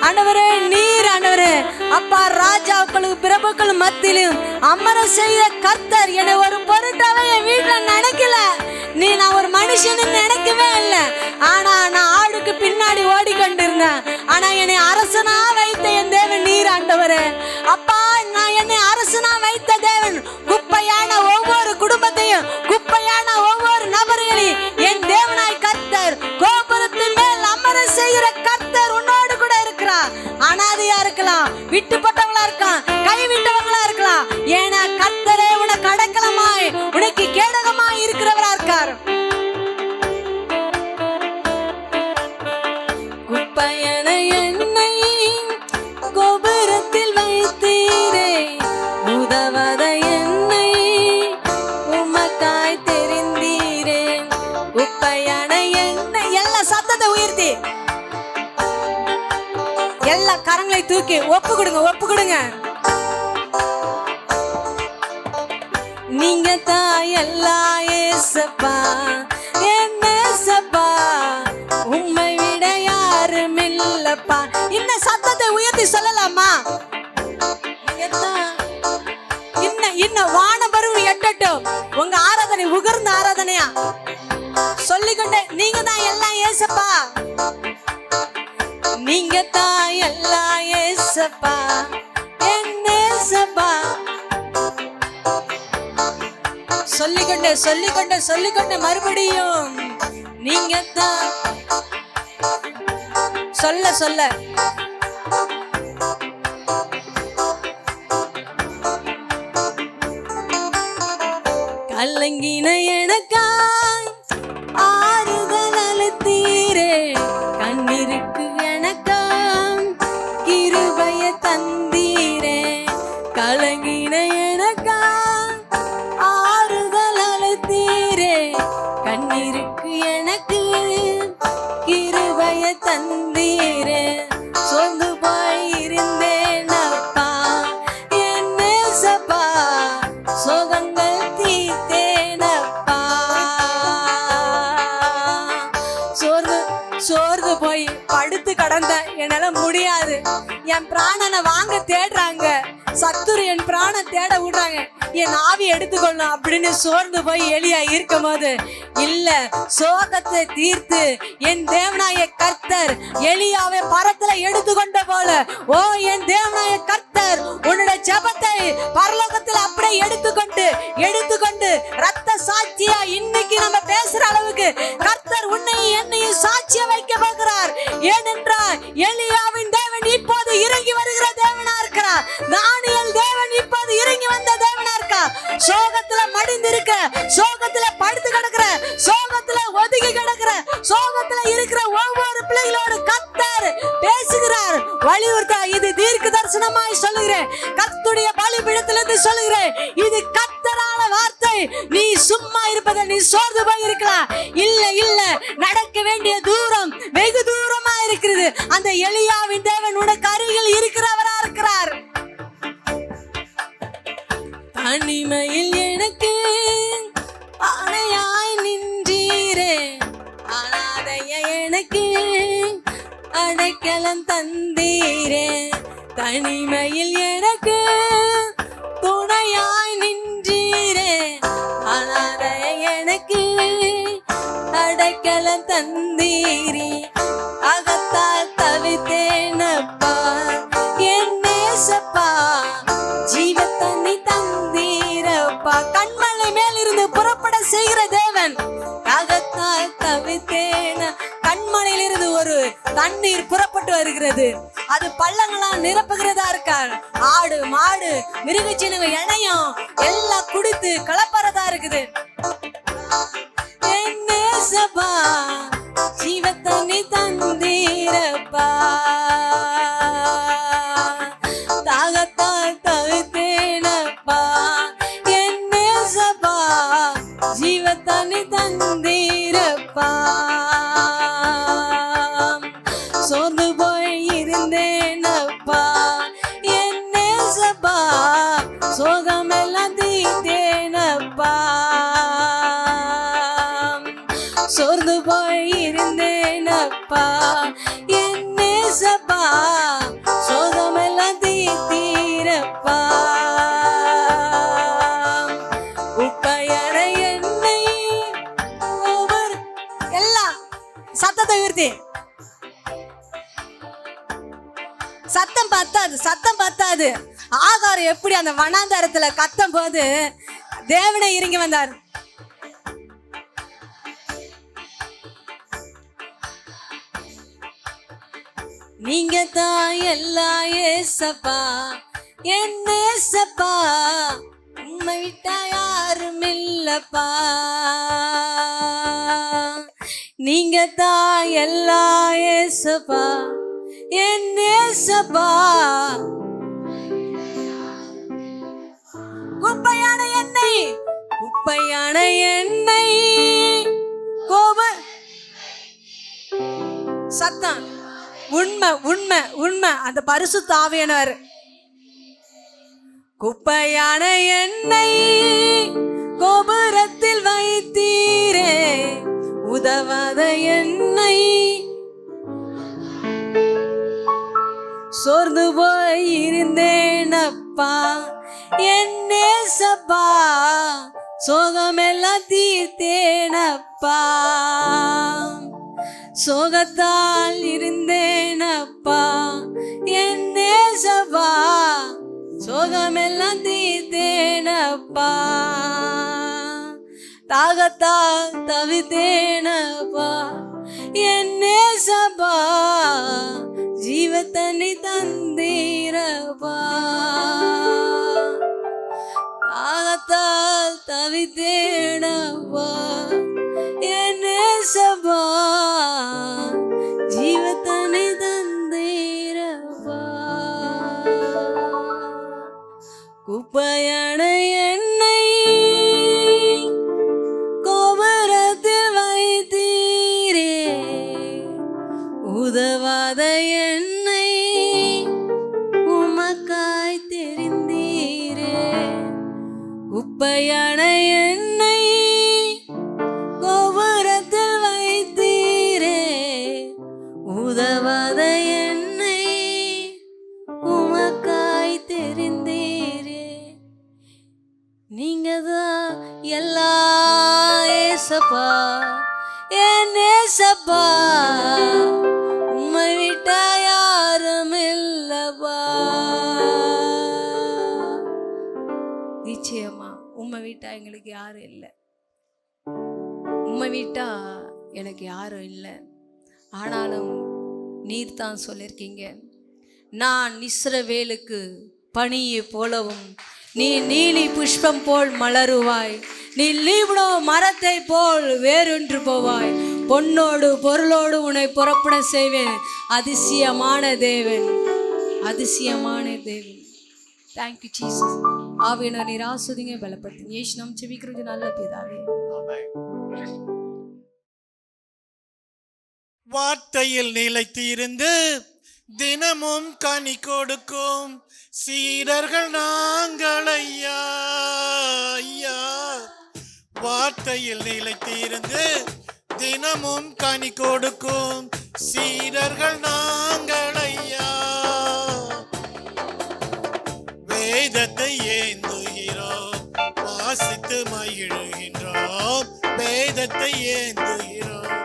ஆண்டவரே நீர் ஆண்டவரே அப்பா ராஜாக்களுக்கு பிரபுக்கள் மத்தியிலும் அமர செய்த கர்த்தர் என்னை ஒரு பொருட்டாவே என் வீட்டுல நினைக்கல. நான் ஒரு மனுஷன்னு நினைக்கவே இல்லை. ஆனா நான் ஆடுக்கு பின்னாடி ஓடிக்கொண்டிருந்தேன். ஆனா என்னை அரசனா வைத்த என் தேவன் நீர் ஆண்டவரே. அப்பா நான் என்னை அரசனா வைத்த தேவன் குப்பையான ஒவ்வொரு குடும்பத்தையும் குப்பையான ஒவ்வொரு நபர்களையும் என் தேவனாய் கர்த்தர் கோபுரத்தின் மேல் அமர செய்கிற கர்த்தர் உன்னோடு கூட இருக்கிறார். அனாதையா இருக்கலாம், விட்டுப்பட்டவங்களா இருக்கலாம், கைவிட்டவங்களா இருக்கலாம். ஏன்னா கர்த்தரே உனக்கு அடைக்கலமாய் உனக்கு கேடகமாய் இருக்கிறவரா இருக்கார். குப்பையான என்னை கோபுரத்தில் வைத்தீரே. உதவாத என்னை உமக்காய் தெரிந்தீரே. குப்பையான என்னை எல்லா சத்தத்தை உயர்த்தி எல்லா தூக்கி ஒப்பு கொடுங்க. நீங்க தான் எல்லாம் ஏசப்பா, என் ஏசப்பா, உம்மை விட யாரும் இல்லப்பா. இன்னும் சத்தத்தை உயர்த்தி சொல்லலாமா? இன்னும் வானபருவு எட்டட்டும். உங்க ஆராதனை உகர்ந்த ஆராதனையா சொல்லிக்கொண்டே, நீங்க தான் எல்லாம் ஏசப்பா, நீங்க தான் எல்லாம் ஏசப்பா, என் ஏசப்பா. சொல்லிக்கொண்டே மறுபடியும் நீங்க தான் சொல்ல கலங்கின எனக்காய் ஆறுதல் அளித்தீரே, கண்ணிருக்கு எனக்காம் கிருபைய தந்தீரே. கலங்கின எனக்காய் ஆறுதல் அளித்தீரே, கண்ணிருக்கு எனக்கு கிருபைய தந்தீரே. சொந்து போய் இருந்தேன் அப்பா, என் நேசப்பா, சோகங்கள் தீர்த்தேனப்பா. சோர்ந்து போய் படுத்து கடந்த என்னால முடியாது, என் பிராணனை வாங்க தேடுறாங்க, சத்துரு என் பிராணம் தேட விடுறாங்க, என் ஆவி எடுத்துக்கொள்ளணும் அப்படின்னு சோர்ந்து போய் எலியா இருக்கும் போது, இல்ல, சோகத்தை தீர்த்து என் தேவனாய கர்த்தர் எலியாவை பரத்துல எடுத்துக்கொண்ட போல, ஓ என் தேவனாய கர்த்தர் உன்னுடைய ஜெபத்தை பரலோகத்தில் அப்படியே எடுத்துக்கொண்டு ரத்த சாட்சியா இன்னைக்கு நம்ம பேசுற அளவுக்கு கர்த்தர் உன்னையும் என்னையும் சாட்சியா வைக்க போகிறார். ஏனென்றால் எலியாவின் தேவன் இப்போது இறங்கி வருகிற தேவனா இருக்கிறார். தானியேல் தேவன் இப்போது இறங்கி வந்த தேவனா இருக்கா. சோகத்துல மடிந்திருக்க, சோகத்துல படுத்து கிடக்குற, சோகத்துல ஒதுங்கி கிடக்குற, சோகத்துல இருக்கிற ஒவ்வொரு பிள்ளைகளோடு கர்த்தர் பேசுகிறார், வலியுறுத்தா. இது தீர்க்க தரிசனமாய் சொல்லுகிறேன், கர்த்தருடைய பலிபீடத்திலிருந்து சொல்லுகிறேன், இது கர்த்தரான வார்த்தை. நீ சும்மா இருப்பதை நீ சோர்ந்து போய் இருக்கலாம். இல்ல, நடக்க வேண்டிய தூரம் வெகு தூரமா இருக்கிறது. அந்த எலியாவின் தேவன் உனக்கு அருகில் இருக்கிறவரா இருக்கிறார். தனிமையில் எனக்கு அணையாய் நின்றீரே, அனாதைய எனக்கு அடைக்கலம் தந்தீரே. தனிமையில் எனக்கு துணையாய் நின்றீரே, அனாதைய எனக்கு அடைக்கலம் தந்தீரே. அகத்தால் தவித்தேனப்பா, என் நேசப்பா, ஜீவத்தண்ணி தந்தீரப்பா. கண்மலை மேல் இருந்து புறப்பட செய்கிற தேவன். அகத்தால் தவித்தேன, கண்மலையில் இருந்து ஒரு தண்ணீர் புறப்பட்டு வருகிறது, அது பள்ளங்களால் நிரப்புகிறதா இருக்கார். ஆடு மாடு மிருகச்சினுங்க இணையம் எல்லாம் குடித்து கலப்பறதா இருக்குது. என் நேசப்பா, ஜீவத்தண்ணி தந்தீரப்பா, தாகத்தால் தவித்தேனப்பா, என் நேசப்பா, ஜீவத்தண்ணி தந்தீரப்பா. சோர்ந்து போய் இருந்தேனப்பா, என் நேசப்பா, சோகமெல்லாம் தீர்த்தேனப்பா. சோர்ந்து போய் இருந்தேனப்பா, என் நேசப்பா, சோகமெல்லாம் தீர்த்தீரப்பா. உப்பையற என்னை ஒவ்வொரு எல்லாம் சத்தத்தை உயர்த்தி, சத்தம் பத்தாது. ஆகாரம் எப்படி அந்த வனாந்தரத்துல கத்தும் போது தேவனே இறங்கி வந்தார். நீங்க தான் எல்லாம் ஏசப்பா, என் ஏசப்பா, உம்மை விட்டா யாரும் இல்லப்பா. நீங்க தான் எல்லாம் ஏசப்பா, என் ஏசப்பா. குப்பையான எண்ணெய் கோப சத்தம் உண்மை உண்மை உண்மை. அந்த பரிசுத்த ஆவியானவர் குப்பையான என்னை கோபுரத்தில் வைத்தீரே, உதவாத என்னை சோர்ந்து போய் இருந்தேன் அப்பா, என் நேசப்பா, சோகமெல்லாம் தீர்த்தேன் அப்பா, சோகத்தால் இருந்தேன் அப்பா, என் நேசப்பா, சோகமெல்லாம் தீர்த்தேன் அப்பா, தாகத்தால் தவித்தேன் அப்பா, என் நேசப்பா, ஜீவத்தண்ணி தந்தீரப்பா, தாகத்தால் தவித்தேன் அப்பா, என் நேசப்பா, ஜீவத்தண்ணி தந்தீரப்பா, குப்பையான என்னை கோபுரத்தில் வைத்தீரே, உதவாத என்னை உமக்காய் தெரிந்தீரே, குப்பையான என்னை கோபுரத்தில் வைத்தீரே, உதவாத என்னை உமக்காய் தெரிந்தீரே, நீங்க தான் எல்லா ஏசப்பா, என் ஏசப்பா, உம்மை விட்டா யாரும் இல்லப்பா. நிச்சயமா உம்மை விட்டா எங்களுக்கு யாரும் இல்லை, உம்மை விட்டா எனக்கு யாரும் இல்லை. ஆனாலும் நீர் தான் சொல்லியிருக்கீங்க, நான் இஸ்ரவேலுக்கு பனியை போலவும் நீ நீலி புஷ்பம் போல் மலருவாய், நீ லீபனோ மரத்தை போல் வேறொன்று போவாய், பொன்னோடு பொருளோடு உன்னை புறப்பட செய்வேன். அதிசயமான தேவன், அதிசயமான தேவன். Thank you Jesus. ஆவியானவர் நீர் ஆஸ்வதிங்க, பலப்படுத்துங்க. இயேசு நாமத்தில் ஜெபிக்கிறது நல்ல பிதாவே. வார்த்தையில் நிலைத்திருந்து தினமும் கனி கொடுக்கும் சீடர்கள் நாங்கள் ஐயா ஐயா. வார்த்தையில் நிலைத்திருந்து தினமும் கனி கொடுக்கும் சீடர்கள் நாங்கள் ஐயா. வேதத்தை ஏந்துகிறோம், வாசித்து மகிழுகின்றோம், வேதத்தை ஏந்துகிறோம்,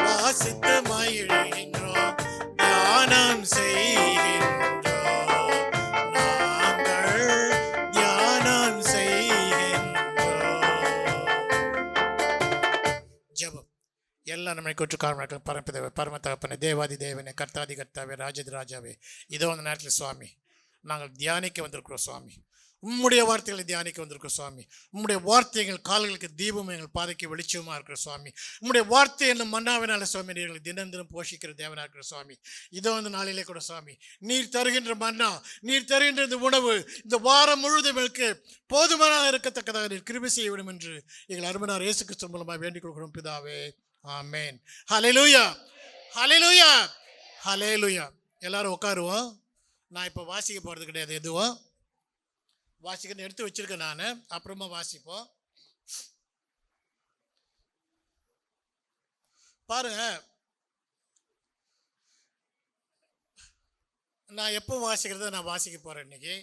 வாசித்து மகிழுகின்றோம், தியானம் செய்கின்றோம், நாங்கள் தியானம் செய்கின்றோம். ஜெபம். எல்லா நம்மை கொற்று காரணம் பரமபிதாவே, பரம தகப்பனே, தேவாதி தேவனே, கர்த்தாதி கர்த்தாவே, ராஜாதி ராஜாவே, இதோ அந்த நேரத்தில் சுவாமி நாங்கள் தியானிக்க வந்திருக்கிறோம் சுவாமி. உம்முடைய வார்த்தைகளை தியானிக்க வந்திருக்கிறோம் சுவாமி. உம்முடைய வார்த்தைகள் கால்களுக்கு தீபம், எங்கள் பாதைக்கு வெளிச்சமாக இருக்கிற சுவாமி. உம்முடைய வார்த்தை என்னும் மன்னாவினால சுவாமி எங்களை தினம் தினம் போஷிக்கிற தேவனாக இருக்கிற சுவாமி. இதோ அந்த நாளிலே கூட சுவாமி நீர் தருகின்ற மன்னா, நீர் தருகின்ற இந்த உணவு இந்த வாரம் முழுவதும் எங்களுக்கு போதுமானதாக இருக்கத்தக்கதாக நீர் கிருபை செய்ய வேண்டும் என்று எங்கள் அருமையார் இயேசு கிறிஸ்து மூலமாக வேண்டிக் கொள்கிறோம் பிதாவே. ஆமென். ஹல்லேலூயா, ஹல்லேலூயா, ஹல்லேலூயா. எல்லாரும் உட்காருவோம். நான் இப்போ வாசிக்க போகிறது கிடையாது, எதுவும் வாசிக்கன்னு எடுத்து வச்சிருக்கேன் நான், அப்புறமா வாசிப்போம். பாருங்க, நான் எப்போ வாசிக்கிறத நான் வாசிக்க போகிறேன். இன்னைக்கு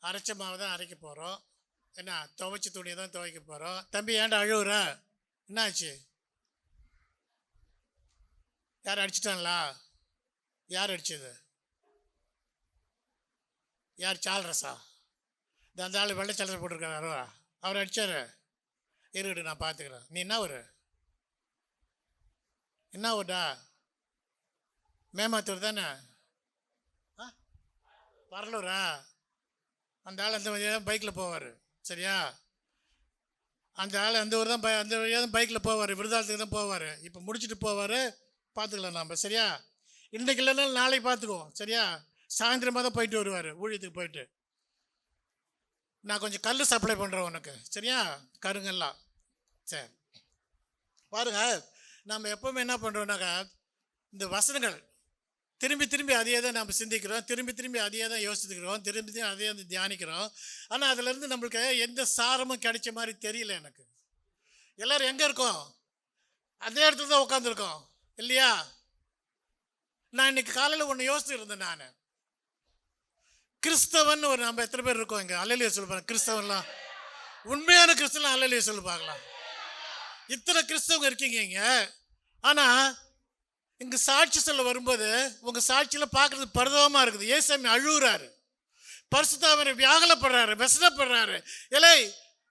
அரைச்ச மாவு தான் அரைக்க போகிறோம். என்ன துவைச்ச துணியை தான் துவைக்க போகிறோம். தம்பி ஏன்டா அழுவுற? என்ன ஆச்சு? யார் அடிச்சிட்டாங்களா? யார் அடிச்சது? யார்? சால்ரஸா? அந்த ஆள் வெள்ளை சால்ரஸ் போட்டிருக்காரு, அவர் அடித்தார். இருக்கட்டும், நான் பார்த்துக்கிறேன். நீ என்ன ஒரு என்ன ஊர்டா? மேமாத்தூர் தானே? பரலூரா? அந்த ஆள் அந்த வழியாக தான் பைக்கில் போவார், சரியா? அந்த ஆள் அந்த ஊர் தான் அந்த வழியாக தான் பைக்கில் போவார், விருதாலத்துக்கு தான் போவார். இப்போ முடிச்சுட்டு போவார், பார்த்துக்கலாம் நாம், சரியா? இன்றைக்கு இல்லைனாலும் நாளைக்கு பார்த்துக்குவோம், சரியா? சாயந்தரமாக தான் போயிட்டு வருவார் ஊழியத்துக்கு போயிட்டு. நான் கொஞ்சம் கல் சப்ளை பண்ணுறேன் உனக்கு, சரியா? கருங்கல்லாம். சரி, பாருங்க, நம்ம எப்போவுமே என்ன பண்ணுறோம்னாக்கா இந்த வசனங்கள் திரும்பி திரும்பி அதையே தான் நம்ம சிந்திக்கிறோம், திரும்பி திரும்பி அதையே தான் யோசித்துக்கிறோம், திரும்பி திரும்பி அதையே வந்து தியானிக்கிறோம். ஆனால் அதுலேருந்து நம்மளுக்கு எந்த சாரமும் கிடைச்ச மாதிரி தெரியல எனக்கு. எல்லோரும் எங்கே இருக்கோம்? அதே இடத்துல தான் உட்காந்துருக்கோம் இல்லையா? நான் இன்னைக்கு காலையில் ஒன்று யோசிச்சுட்டு இருந்தேன். நான் கிறிஸ்தவன் ஒரு நம்ம எத்தனை பேர் இருக்கோம் இங்கே? அல்லேலூயா சொல்லுவாங்க. கிறிஸ்தவன்லாம் உண்மையான கிறிஸ்தவன் அல்லேலூயா சொல்லுவாங்களா? இத்தனை கிறிஸ்தவங்க இருக்கீங்க இங்கே. ஆனால் இங்கே சாட்சி சொல்ல வரும்போது உங்கள் சாட்சியில் பார்க்குறது பரிதாபமாக இருக்குது. ஏசாமி அழுகுறாரு, பரிசுத்தாவியானவர் வியாகுலப்படுறாரு, வெசனப்படுறாரு.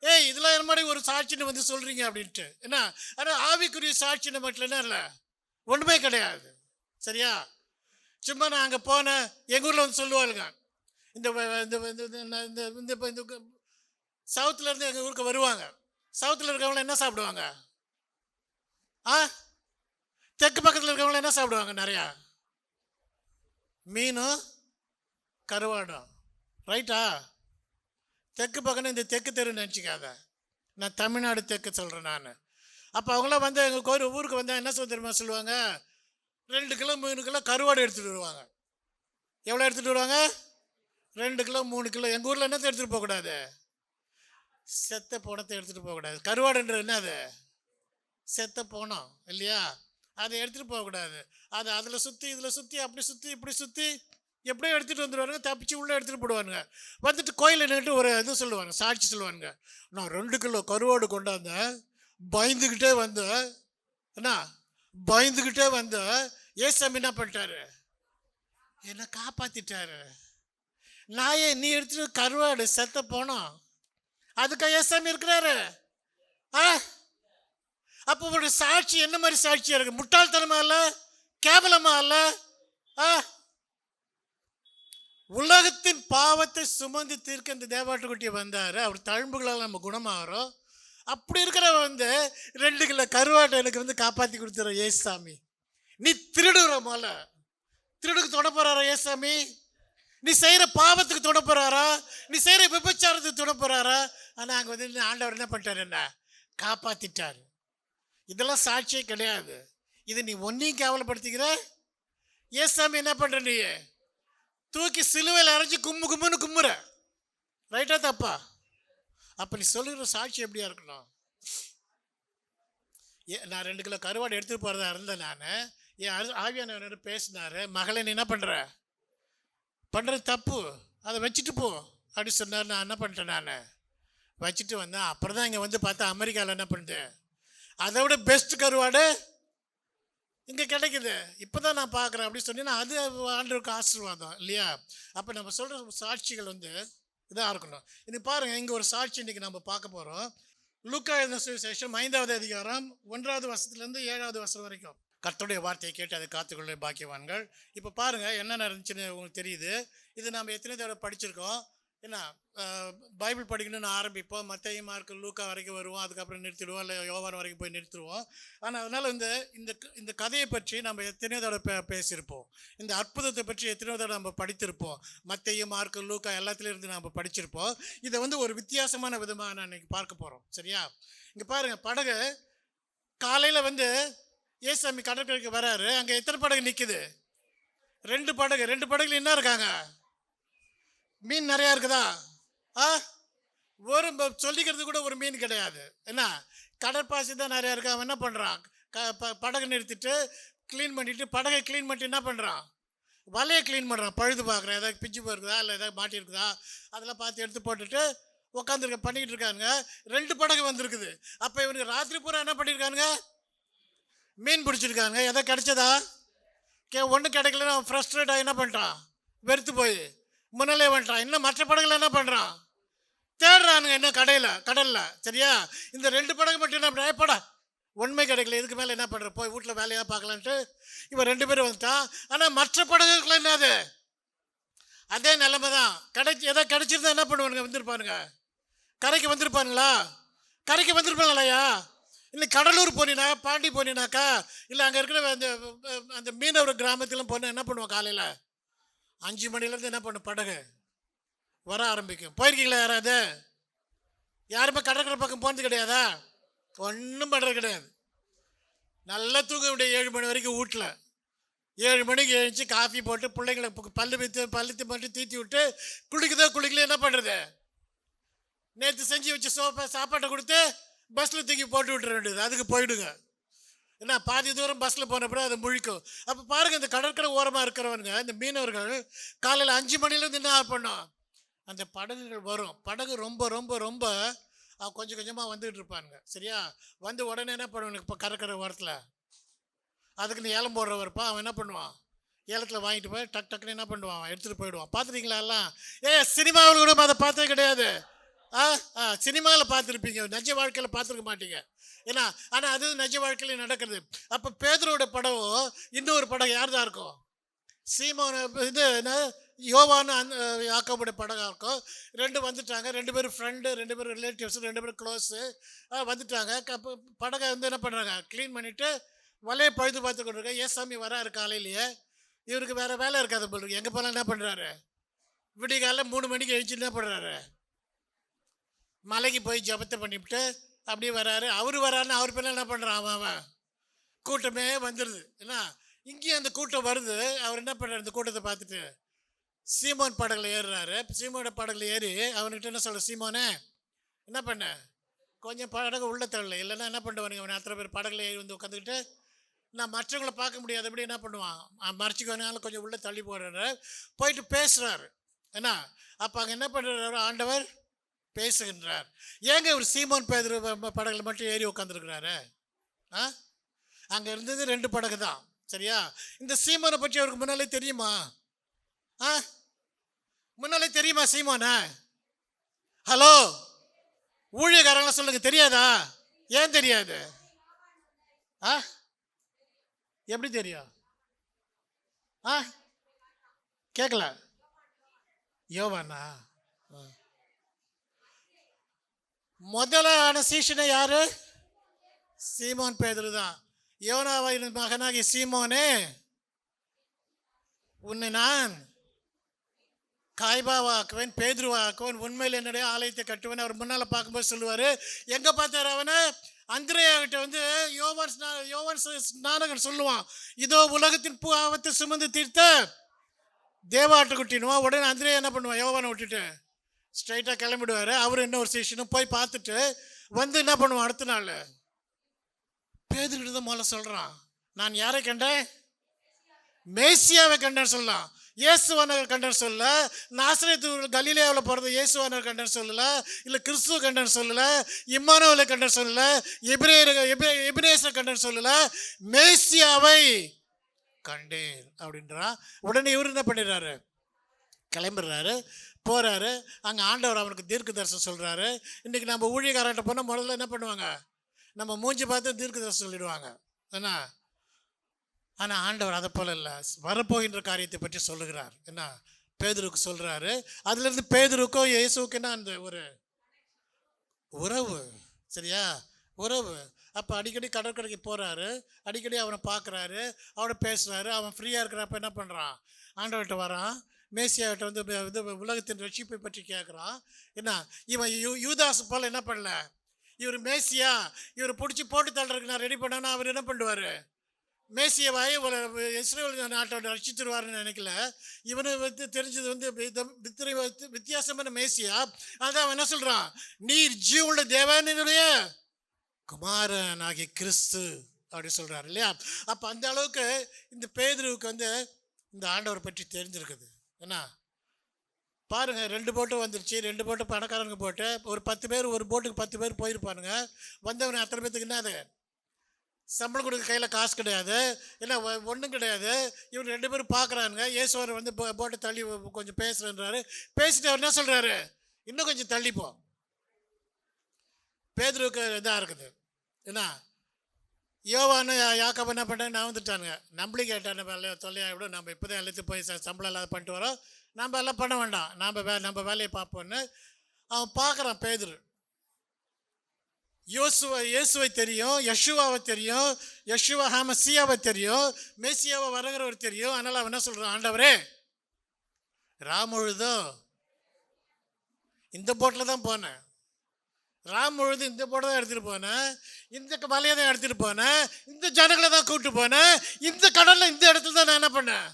ஏய் இதெல்லாம் என்ன மாதிரி ஒரு சாட்சின்னு வந்து சொல்கிறீங்க அப்படின்ட்டு. என்ன ஆனால் ஆவிக்குரிய சாட்சி நம்மகிட்ட என்ன இல்லை, ஒன்றுமே கிடையாது. சரியா? சும்மா நான் அங்கே போனேன், எங்கள் ஊரில் வந்து சொல்லுவாளுங்க, இந்த சவுத்துலேருந்து எங்கள் ஊருக்கு வருவாங்க. சவுத்தில் இருக்கவங்களாம் என்ன சாப்பிடுவாங்க? தெற்கு பக்கத்தில் இருக்கவங்களாம் என்ன சாப்பிடுவாங்க? நிறையா மீனும் கருவாடும். ரைட்டா? தெற்கு பக்கம்னு இந்த தெற்கு தெரு நினச்சிக்காத, நான் தமிழ்நாடு தெற்கு சொல்கிறேன் நான். அப்போ அவங்களாம் வந்து எங்கள் கோயில் ஊருக்கு வந்தால் என்ன தெரியுமா சொல்லுவாங்க? 2 கிலோ 3 கிலோ கருவாடு எடுத்துகிட்டு வருவாங்க. எவ்வளோ எடுத்துகிட்டு வருவாங்க? 2 கிலோ 3 கிலோ. எங்கள் ஊரில் என்னத்தை எடுத்துகிட்டு போகக்கூடாது? செத்த போனத்தை எடுத்துகிட்டு போகக்கூடாது. கருவாடுன்றது என்ன? அது செத்த போனோம் இல்லையா? அதை எடுத்துகிட்டு போகக்கூடாது. அது அதில் சுற்றி இதில் சுற்றி அப்படி சுற்றி இப்படி சுற்றி எப்படியோ எடுத்துகிட்டு வந்துடுவாங்க, தப்பிச்சு உள்ளே எடுத்துகிட்டு போடுவானுங்க. வந்துட்டு கோயிலில் நின்றுட்டு ஒரு இது சொல்லுவாங்க, சாட்சி சொல்லுவானுங்க. நான் 2 கிலோ கருவாடு கொண்டாந்தேன், பயந்துக்கிட்டே வந்தேன். என்ன பயந்துக்கிட்டே வந்தேன், ஏசாமி என்ன பண்ணிட்டாரு? என்னை காப்பாற்றிட்டாரு. நாயே நீ எடுத்துகிட்டு கருவாடு செத்த போனோம், அதுக்காக ஏசாமி இருக்கிறாரு. அப்போ ஒரு சாட்சி என்ன மாதிரி சாட்சியாக இருக்கு? முட்டாள்தனமா இல்லை, கேவலமா இல்லை? உலகத்தின் பாவத்தை சுமந்து தீர்க்க இந்த தேவாட்டுக்குட்டியை வந்தார். அவர் தழும்புகளால் நம்ம குணமாகறோம். அப்படி இருக்கிற வந்து 2 கிலோ கருவாட்டை எனக்கு வந்து காப்பாற்றி கொடுத்துற ஏசாமி. நீ திருடுற போல திருடுக்கு தொட போறாரா ஏசாமி? நீ செய்கிற பாவத்துக்கு தொட போறாரா? நீ செய்கிற விபச்சாரத்துக்கு தொட போறாரா? ஆனால் அங்கே வந்து ஆண்டவர் என்ன பண்ணிட்டார்? என்ன காப்பாற்றிட்டார். இதெல்லாம் சாட்சியே கிடையாது. இது நீ ஒன்றையும் கேவலப்படுத்திக்கிற. ஏசாமி என்ன பண்ணுற? நீ தூக்கி சிலுவையில் அரைஞ்சி கும்முன்னு கும்புற. ரைட்டா தப்பா? அப்போ நீ சொல்லுகிற சாட்சி எப்படியா இருக்கணும்? நான் 2 கிலோ கருவாடு எடுத்துகிட்டு போகிறதா இருந்தேன். நான் என் ஆவியானவர் பேசினார், மகளை நீ என்ன பண்ணுறது தப்பு, அதை வச்சுட்டு போ அப்படி சொன்னார். நான் என்ன பண்ணிட்டேன்? நான் வச்சுட்டு வந்தேன். அப்புறம் தான் இங்கே வந்து பார்த்தா அமெரிக்காவில் என்ன பண்ணுது, அதை விட பெஸ்ட் கருவாடு இங்கே கிடைக்குது. இப்போ தான் நான் பார்க்குறேன் அப்படின்னு சொன்னீங்கன்னா அது ஆண்டவருக்கு ஆசீர்வாதம் இல்லையா? அப்போ நம்ம சொல்கிற சாட்சிகள் வந்து இதாக இருக்கணும். இன்னைக்கு பாருங்கள், இங்கே ஒரு சாட்சி இன்றைக்கி நம்ம பார்க்க போகிறோம். லூக்கா எழுதின சுவிசேஷம் 5வது அதிகாரம் 1வது வசனத்துலேருந்து 7வது வசனம் வரைக்கும். கர்த்தருடைய வார்த்தையை கேட்டு அதை காத்துக்கொள்ள பாக்கியவான்கள். இப்போ பாருங்கள் என்ன நடந்துச்சுன்னு உங்களுக்கு தெரியுது. இது நம்ம எத்தனை தடவை படிச்சிருக்கோம். என்ன பைபிள் படிக்கணும்னு ஆரம்பிப்போம், மத்தேயு மார்க்கு லூக்கா வரைக்கும் வருவோம், அதுக்கப்புறம் நிறுத்திடுவோம், இல்லை யோவான் வரைக்கும் போய் நிறுத்துருவோம். ஆனால் அதனால் இந்த கதையை பற்றி நம்ம எத்தனையோ தடவை பேசியிருப்போம். இந்த அற்புதத்தை பற்றி எத்தனையோ தடவை நம்ம படித்திருப்போம். மத்தேயு மார்க்கு லூக்கா எல்லாத்துலேருந்து நம்ம படிச்சிருப்போம். இதை வந்து ஒரு வித்தியாசமான விதமாக நான் இன்னைக்கு பார்க்க போகிறோம். சரியா? இங்கே பாருங்கள், படகு காலையில் வந்து ஏசாமி கடற்கரைக்கு வராரு. அங்கே எத்தனை படகு நிற்குது? 2 படகு. 2 படகுல என்ன இருக்காங்க? மீன் நிறையா இருக்குதா? ஒரு சொல்லிக்கிறது கூட ஒரு மீன் கிடையாது. என்ன கடற்பாசி தான் நிறையா இருக்கு. அவன் என்ன பண்ணுறான்? படகை நிறுத்திட்டு க்ளீன் பண்ணிவிட்டு, படகை க்ளீன் பண்ணிட்டு என்ன பண்ணுறான்? வலையை க்ளீன் பண்ணுறான். பழுது பார்க்குறான், ஏதாவது பிஞ்சு போயிருக்குதா இல்லை ஏதாவது மாட்டியிருக்குதா அதெல்லாம் பார்த்து எடுத்து போட்டுட்டு பண்ணிக்கிட்டு இருக்காங்க. 2 படகு வந்திருக்குது. அப்போ இவனுக்கு ராத்திரி பூரா என்ன பண்ணியிருக்கானுங்க? மீன் பிடிச்சிருக்காங்க. எதாவது கிடைச்சதா? ஒன்றும் கிடைக்கலன்னு அவன் ஃப்ரஸ்ட்ரேட்டாக என்ன பண்ணுறான்? வெறுத்து போய் முன்னாலே வந்துட்டான். இன்னும் மற்ற படகுல என்ன பண்ணுறான்? தேடுறானுங்க என்ன கடலில். சரியா? இந்த 2 படகு மட்டும் என்ன பண்ண படா உண்மை கிடைக்கல, இதுக்கு மேலே என்ன பண்ணுற, போய் வீட்டில் வேலையாக பார்க்கலான்ட்டு இவன் 2 பேரும் வந்துட்டான். ஆனால் மற்ற படகுக்குள்ள என்னது? அதே நிலைமை தான். எதாவது கிடைச்சிருந்தா என்ன பண்ணுவானுங்க? வந்திருப்பானுங்க. கரைக்கு வந்திருப்பானுங்களா? கரைக்கு வந்திருப்பாங்களையா? இல்லை கடலூர் போனீனா, பாண்டி போனீனாக்கா, இல்லை அங்கே இருக்கிற அந்த மீனவர் கிராமத்திலும் போனால் என்ன பண்ணுவோம்? காலையில் 5 மணிலேருந்து என்ன பண்ணும்? படகு வர ஆரம்பிக்கும். போயிருக்கீங்களா யாராவது? யாருமே கடற்கரை பக்கம் போனது கிடையாதா? ஒன்றும் பண்ணுறது கிடையாது. நல்லா தூங்க முடியும் 7 மணி வரைக்கும் வீட்டில். 7 மணிக்கு எழுந்துச்சு காஃபி போட்டு பிள்ளைங்களை பல்லு மட்டும் தீத்தி விட்டு குளிக்குதோ குளிக்கல என்ன பண்ணுறது? நேற்று செஞ்சு வச்சு சாப்பாட்டை கொடுத்து பஸ்ஸில் தூக்கி போட்டு விட்டுற வேண்டியது, அதுக்கு போயிடுங்க. ஏன்னா பாதி தூரம் பஸ்ஸில் போனப்பறம் அது முழிக்கும். அப்போ பாருங்கள், இந்த கடற்கரை ஓரமாக இருக்கிறவங்க, இந்த மீனவர்கள் காலையில் 5 மணிலேருந்து என்ன பண்ணோம், அந்த படகுகள் வரும். படகு ரொம்ப ரொம்ப ரொம்ப கொஞ்சம் கொஞ்சமாக வந்துகிட்டு இருப்பானுங்க. சரியா? வந்து உடனே என்ன பண்ணுவானுங்க, இப்போ கடற்கரை ஓரத்தில் அதுக்கு நீ ஏலம் போடுறவர்ப்பா, அவன் என்ன பண்ணுவான், ஏலத்தில் வாங்கிட்டு போய் டக்குன்னு என்ன பண்ணுவான், அவன் எடுத்துகிட்டு போயிடுவான். பார்த்துருக்கீங்களா எல்லாம்? சினிமாவில் கூட அதை பார்த்தே கிடையாது. சினிமாவில் பார்த்துருப்பீங்க, நிஜ வாழ்க்கையில் பார்த்துருக்க மாட்டீங்க. ஏன்னா ஆனால் அது நிஜ வாழ்க்கையில் நடக்கிறது. அப்போ பேதுருவோட படகும் இன்னொரு படம் யார் தான் இருக்கும், சீமோன் இது என்ன யோவான்னு யாக்கோபுடைய படகா இருக்கும். 2 வந்துட்டாங்க, 2 பேரும் ஃப்ரெண்டு, 2 பேரும் ரிலேட்டிவ்ஸ், 2 பேரும் க்ளோஸு வந்துட்டாங்க. படகை வந்து என்ன பண்ணுறாங்க, க்ளீன் பண்ணிவிட்டு வலையை பழுது பார்த்து கொண்டிருக்க. ஏசாமி வராரு காலையிலேயே, இவருக்கு வேறு வேலை இருக்காது போல் இருக்கு. எங்கே போனால் என்ன பண்ணுறாரு, விடிய காலையில் 3 மணிக்கு எழுச்சி என்ன பண்ணுறாரு, மலைக்கு போய் ஜபத்தை பண்ணிவிட்டு அப்படியே வராரு. அவர் வராருன்னு அவர் பேர் என்ன பண்ணுறான், அவன் கூட்டமே வந்துடுது. ஏன்னா இங்கேயும் அந்த கூட்டம் வருது. அவர் என்ன பண்ணுறாரு, இந்த கூட்டத்தை பார்த்துட்டு சீமோன் படகுல ஏறுறாரு. சீமோட படகுல ஏறி அவன்கிட்ட என்ன சொல்கிற, சீமோனே என்ன பண்ண, கொஞ்சம் படகு உள்ள தள்ளல, இல்லைன்னா என்ன பண்ணுவானுங்க, அவன் அத்தனை பேர் படகுல ஏறி வந்து உட்காந்துக்கிட்டு நான் மற்றவங்களை பார்க்க முடியாது, எப்படி என்ன பண்ணுவான், மறைச்சிக்கோனாலும் கொஞ்சம் உள்ளே தள்ளி போடுறாரு. போயிட்டு பேசுகிறாரு. ஏன்னா அப்போ அங்கே என்ன பண்ணுறாரு, ஆண்டவர் பேசுகின்றார். ஏங்க ஒரு சீமோன் பேதுரு படகுல மட்டும் ஏறி உட்காந்துருக்கிறாரு? அங்கே இருந்தது 2 படகு தான். சரியா? இந்த சீமோனை பற்றி அவருக்கு முன்னாலே தெரியுமா? முன்னாலே தெரியுமா சீமோனை? ஹலோ ஊழியக்காரங்களாம் சொல்லுங்க, தெரியாதா? ஏன் தெரியாது? எப்படி தெரியும்? கேட்கல. யோவானா? முதலான சீஷனை யாரு? சீமோன் பேதுரு தான். யோனாவின் மகனாகிய சீமோனே, உன்னை நான் காய்பாவாக்குவேன், பேதுருவாக்குவேன், உண்மையில் என்னுடைய ஆலயத்தை கட்டுவேன். அவர் முன்னால் பார்க்கும்போது சொல்லுவார். எங்கே பார்த்தாரு அவனை? அந்திரேயாகிட்ட வந்து யோவான் ஸ்நானகன் சொல்லுவான், இதோ உலகத்தின் பாவத்தை சுமந்து தீர்த்த தேவாட்டுக்குட்டினுவான். உடனே அந்திரேயா என்ன பண்ணுவான், யோவானை விட்டுட்டு ஸ்ட்ரைட்டாக கிளம்பிடுவார். அவர் என்ன ஒரு சீஷனும் போய் பார்த்துட்டு வந்து என்ன பண்ணுவான், அடுத்த நாள் பேதுருக்கிட்ட தான் முதல்ல சொல்கிறான், நான் யாரை கண்டேன், மேசியாவை கண்டேன்னு சொல்லலாம். இயேசுவானவர் கண்டேன்னு சொல்லல, நாசரேத்து கலிலேயாவில் பிறந்த இயேசுவானவர் கண்டேன்னு சொல்லலை, இல்லை கிறிஸ்துவ கண்டேன்னு சொல்லலை, இம்மானுவேலை கண்டேன்னு சொல்லலை, எபிரேசரை கண்டேன்னு சொல்லலை, மேசியாவை கண்டேன் அப்படின்றான். உடனே இவர் என்ன பண்ணிடுறாரு, கிளம்பிடுறாரு, போகிறாரு. அங்கே ஆண்டவர் அவனுக்கு தீர்க்க தரிசனம் சொல்கிறாரு. இன்றைக்கி நம்ம ஊழியக்காரர்கிட்ட போனால் முதல்ல என்ன பண்ணுவாங்க, நம்ம மூஞ்சி பார்த்து தீர்க்க தரிசனம் சொல்லிடுவாங்க. என்ன? ஆனால் ஆண்டவர் அதை போல இல்லை, வரப்போகின்ற காரியத்தை பற்றி சொல்லுகிறார். என்ன? பேதுருக்கு சொல்கிறாரு. அதுலேருந்து பேதுருக்கும் இயேசுக்கும் என்ன அந்த ஒரு உறவு. சரியா? உறவு. அப்போ அடிக்கடி கடற்கரைக்கு போகிறாரு, அடிக்கடி அவனை பார்க்குறாரு, அவனை பேசுகிறாரு. அவன் ஃப்ரீயாக இருக்கிறப்ப என்ன பண்ணுறான், ஆண்டவர்கிட்ட வரான், மேசியாவிட்ட வந்து இது உலகத்தின் ரட்சிப்பை பற்றி கேட்குறான். என்ன? இவன் யூதாஸ் போல் என்ன பண்ணல, இவர் மேசியா, இவர் பிடிச்சி போட்டு தள்ளுறதுக்கு நான் ரெடி பண்ணேன்னா அவர் என்ன பண்ணுவார், மேசியாவாய் இஸ்ரேல் நாட்டை ரட்சித்துருவார்னு நினைக்கல. இவனு வந்து தெரிஞ்சது வந்து வித்தியாசமான மேசியா. அதான் அவன் என்ன சொல்கிறான், நீர் ஜீவனுள்ள தேவனுடைய குமாரன் ஆகிய கிறிஸ்து அப்படி சொல்கிறார் இல்லையா? அப்போ அந்த அளவுக்கு இந்த பேதுருவுக்கு வந்து இந்த ஆண்டவரை பற்றி தெரிஞ்சிருக்குது. என்ன பாருங்கள், 2 போட்டு வந்துருச்சு, 2 போட்டு பணக்காரங்க போட்டு ஒரு 10 பேர், ஒரு போட்டுக்கு 10 பேர் போயிருப்பானுங்க. வந்தவனை அத்தனை பேர்த்துக்கு என்னது, சம்பளம் கொடுக்க கையில் காசு கிடையாது, இல்லை ஒன்றும் கிடையாது. இவங்க 2 பேரும் பார்க்குறானுங்க. இயேசுவர் வந்து போட்டு தள்ளி கொஞ்சம் பேசுகிறேன்றாரு. பேசிட்டு அவர் என்ன சொல்கிறாரு, இன்னும் கொஞ்சம் தள்ளிப்போம். பேதுருக்கு இதாக இருக்குது. என்ன? யோவானு யாக்கோபு என்ன பண்ணுறாங்க, நான் வந்துட்டானுங்க. நம்மளும் கேட்டான வேலையை தொல்லையாக விட, நம்ம இப்போ தான் எல்லாத்தையும் போய் சம்பளம் இல்லாத பண்ணிட்டு வரோம், நம்ம எல்லாம் பண்ண வேண்டாம், நம்ம வேலையை பார்ப்போன்னு அவன் பார்க்குறான். பேதுரு இயேசுவை தெரியும், யெஷுவாவை தெரியும், யெஷுவா மசியாவை தெரியும், மேசியாவை வருகிறவர் தெரியும். அதனால் அவன் என்ன சொல்கிறான், ஆண்டவரே ராமுழுதோ இந்த போட்டில் தான் போனேன், ராம் முழுது இந்த போட தான் எடுத்துகிட்டு போனேன், இந்த வலையை தான் எடுத்துகிட்டு போனேன், இந்த ஜனங்களை தான் கூப்பிட்டு போனேன், இந்த கடலில் இந்த இடத்துல தான் நான் என்ன பண்ணேன்,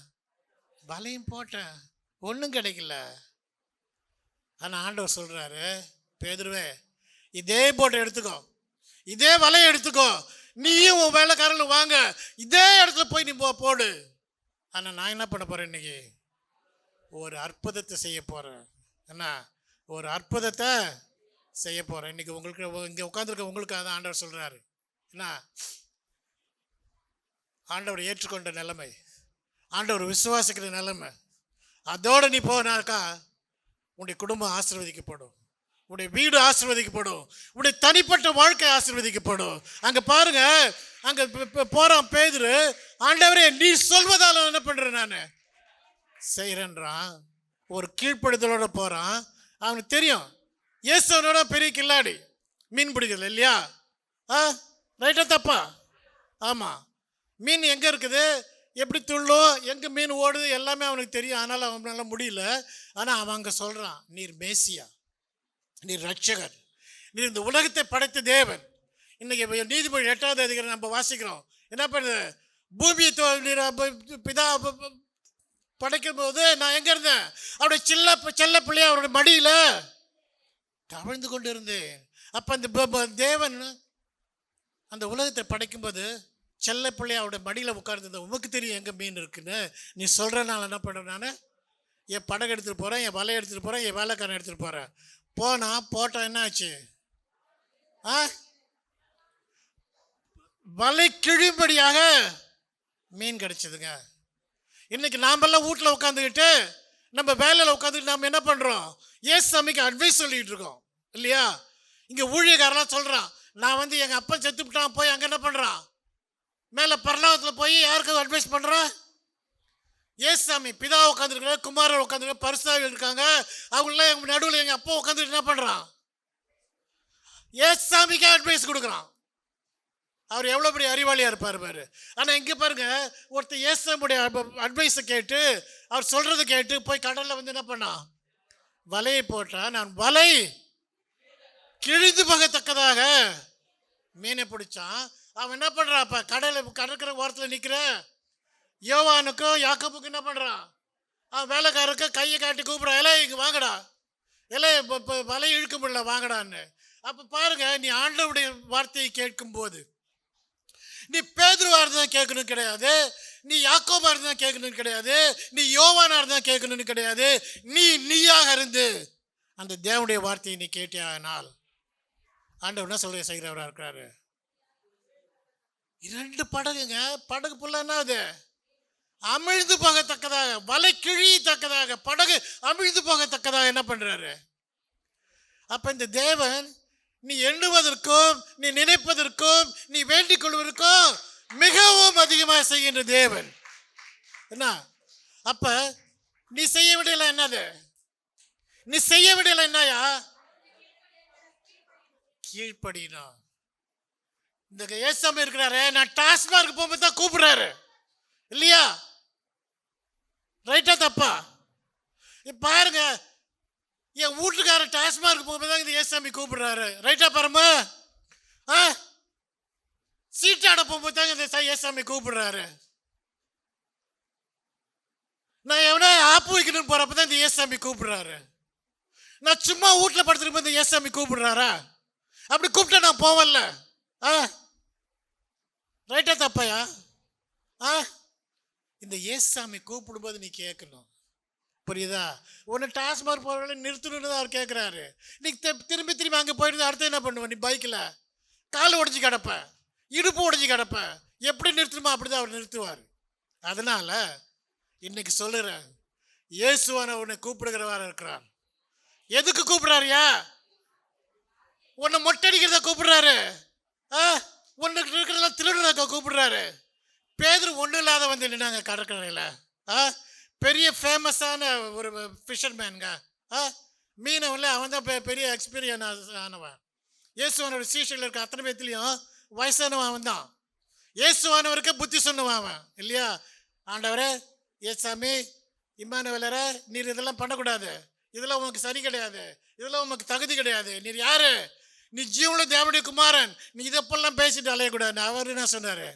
வலையும் போட்டேன், ஒன்றும் கிடைக்கல. ஆனால் ஆண்டவர் சொல்கிறாரு, பேதுருவே இதே போட்டை எடுத்துக்கோ, இதே வலையை எடுத்துக்கோ, நீயும் உன் வேலைக்காரங்களும் வாங்க, இதே இடத்துல போய் நீ போடு. ஆனால் நான் என்ன பண்ண போகிறேன், இன்னைக்கு ஒரு அற்புதத்தை செய்ய போகிறேன். என்ன, ஒரு அற்புதத்தை செய்ய போகிறேன். இன்றைக்கி உங்களுக்கு இங்கே உட்காந்துருக்க உங்களுக்கு அதான் ஆண்டவர் சொல்கிறாரு. என்ன, ஆண்டவர் ஏற்றுக்கொண்ட நிலைமை, ஆண்டவர் விசுவாசிக்கிற நிலைமை, அதோடு நீ போனாக்கா உன்னுடைய குடும்பம் ஆசீர்வதிக்கப்படும், உன்னுடைய வீடு ஆசீர்வதிக்கப்படும், உன்னுடைய தனிப்பட்ட வாழ்க்கை ஆசீர்வதிக்கப்படும். அங்கே பாருங்க, அங்கே போகிறான் பேதுரு, ஆண்டவரே நீ சொல்வதால் என்ன பண்ணுறேன் நான் செய்கிறேன்றான். ஒரு கீழ்ப்படுதலோடு போகிறான். அவனுக்கு தெரியும் இயேசுவனோட பெரிய கில்லாடி, மீன் பிடிக்கிறது இல்லையா? ரைட்டா தப்பா? ஆமாம். மீன் எங்கே இருக்குது, எப்படி துள்ளும், எங்கே மீன் ஓடுது எல்லாமே அவனுக்கு தெரியும். ஆனால் அவனால முடியல. ஆனால் அவன் அங்கே சொல்கிறான், நீர் மேசியா, நீர் ரட்சகர், நீர் இந்த உலகத்தை படைத்த தேவன். இன்றைக்கி நீதிமொழி 8வது அதிகாரம் நம்ம வாசிக்கிறோம். என்ன பண்ணுது, பூமியை பிதா படைக்கும் போது நான் எங்கே இருந்தேன், அவருடைய செல்ல பிள்ளைய அவருடைய மடியில் தவழ்ந்து கொண்டு இருந்தேன். அப்போ அந்த தேவன் அந்த உலகத்தை படைக்கும்போது செல்ல பிள்ளைய அவருடைய மடியில் உட்கார்ந்து, உமக்கு தெரியும் எங்கே மீன் இருக்குன்னு, நீ சொல்கிறனால என்ன பண்ணுறேன், நான் என் படகு எடுத்துகிட்டு போகிறேன், என் வலையை எடுத்துகிட்டு போகிறேன், என் வேலைக்காரன் எடுத்துகிட்டு போகிறேன். போட்டால் என்ன ஆச்சு, வலை கிழியும்படியாக மீன் கிடைச்சதுங்க. இன்னைக்கு நாமெல்லாம் வீட்டில் உட்காந்துக்கிட்டு நம்ம வேலையில் உட்காந்துக்கிட்டு நாம் என்ன பண்ணுறோம், ஏசாமிக்கு அட்வைஸ் சொல்லிகிட்டு இருக்கோம் இல்லையா? இங்கே ஊழியக்காரெல்லாம் சொல்கிறான், நான் வந்து எங்கள் அப்பா செத்துவிட்டான், போய் அங்கே என்ன பண்ணுறான், மேலே பரலோகத்தில் போய் யாருக்கு அட்வைஸ் பண்ணுறான், ஏசாமி பிதா உட்காந்துருக்காங்க, குமாரர் உட்காந்துருக்காங்க, பரிசுத்தவான்கள் இருக்காங்க, அவங்களாம் எங்கள் நடுவில் எங்கள் அப்பா உட்காந்துட்டு என்ன பண்ணுறான், ஏசாமிக்கே அட்வைஸ் கொடுக்குறான். அவர் எவ்வளோ பெரிய அறிவாளியாக இருப்பார் பாரு. ஆனால் இங்கே பாருங்க, ஒருத்தர் ஏசாமுடைய அட்வைஸை கேட்டு அவர் சொல்கிறத கேட்டு போய் கடலில் வந்து என்ன பண்ணான், வலையை போட்டான். நான் வலை கிழிந்து போகத்தக்கதாக மீனை பிடிச்சான். அவன் என்ன பண்ணுறான், இப்போ கடற்கரை ஓரத்தில் நிற்கிற யோவானுக்கும் யாக்கோபுக்கும் என்ன பண்ணுறான், அவன் வேலைக்காரருக்கு கையை காட்டி கூப்பிட்றான், இலை இங்கே வாங்கடா, இலை இப்போ வலையை இழுக்க முடியல வாங்கடான்னு. அப்போ பாருங்க, நீ ஆண்டவருடைய வார்த்தையை கேட்கும்போது நீ பேதுருவா இருந்தால் கேட்கணும் கிடையாது, நீ யாக்கோபா இருந்தால் கேட்கணும் கிடையாது, நீ யோவானா இருந்தால் கேட்கணும்னு கிடையாது, நீயாக இருந்து அந்த தேவனுடைய வார்த்தையை நீ கேட்டியானால் ஆண்டவர் என்ன சொல்ற செய்கிறவராக இருக்கிறாரு. 2 படகுங்க, படகு புள்ள என்ன அது, அமிழ்ந்து போகத்தக்கதாக, வலை கிழியத்தக்கதாக, படகு அமிழ்ந்து போகத்தக்கதாக என்ன பண்றாரு. அப்ப இந்த தேவன் நீ எண்ணுவதற்கும் நீ நினைப்பதற்கும் நீ வேண்டிக் கொள்வதற்கும் மிகவும் அதிகமாக செய்கின்ற தேவன். என்ன, அப்ப நீ செய்ய வேண்டியல என்னது, நீ செய்ய வேண்டியல என்னயா, கீழ்ப்படினா. இந்த ஏசாமி இருக்கிறாரு, நான் டாஸ்மார்க் போகும்போது தான் கூப்பிடுறாரு இல்லையா? ரைட்டா தப்பா? பாருங்க, என் வீட்டுக்காரன் டாஸ்மார்க் போகும்போது தான் இந்த ஏசாமி கூப்பிடுறாரு. ரைட்டா பாருமா? சீட்டாட போகும்போது தான் இந்த ஏசாமி கூப்பிடுறாரு. நான் எவனா ஆப்பு வைக்கணும்னு போறப்ப தான் இந்த ஏசாமி கூப்பிடுறாரு. நான் சும்மா வீட்டில் படுத்துட்டு இந்த ஏசாமி கூப்பிடுறாரா? அப்படி கூப்பிட்டா நான் போவல. ரைட்டா தப்பையா? இந்த ஏசாமி கூப்பிடும்போது நீ கேட்கணும். புரியுதா? உன்னை டாஸ்மார்க் போகிற நிறுத்தணுன்னு தான் அவர் கேட்குறாரு. நீ திரும்பி திரும்பி அங்கே போயிட்டு அடுத்து என்ன பண்ணுவேன், நீ பைக்கில் காலை உடஞ்சி கிடப்ப, இடுப்பு உடஞ்சி கிடப்ப, எப்படி நிறுத்தணுமோ அப்படி தான் அவர் நிறுத்துவார். அதனால் இன்னைக்கு சொல்லுறேன், இயேசுவான உன்னை கூப்பிடுகிறவராக இருக்கிறார். எதுக்கு கூப்பிடுறாருயா? உன்னை மொட்டடிக்கிறத கூப்பிடுறாரு, உன்னுக்கு இருக்கிறதெல்லாம் திருடுறத கூப்பிடுறாரு. பேதுரு ஒன்றும் இல்லாத வந்து நின்னாங்க கடற்கரையில். பெரிய ஃபேமஸான ஒரு ஃபிஷர்மேனுங்க, மீனவன்ல அவன் தான் பெரிய எக்ஸ்பீரியன்ஸ் ஆனவன். இயேசுவானோட சீஷர்கள் இருக்க அத்தனை பேர்த்துலையும் வயசானவன் அவன் தான். இயேசுவானவருக்கு புத்தி சொன்னவன் அவன் இல்லையா? ஆண்டவரே, ஏசாமி, இம்மானுவேலரே, நீர் இதெல்லாம் பண்ணக்கூடாது, இதெல்லாம் உனக்கு சரி கிடையாது, இதெல்லாம் உனக்கு தகுதி கிடையாது, நீர் யாரு, நீ ஜீவனுள்ள தேவனுடைய குமாரன், நீ இதப்பெல்லாம் பேசிட்டு அலையக்கூடாது. அவர் என்ன சொன்னார்?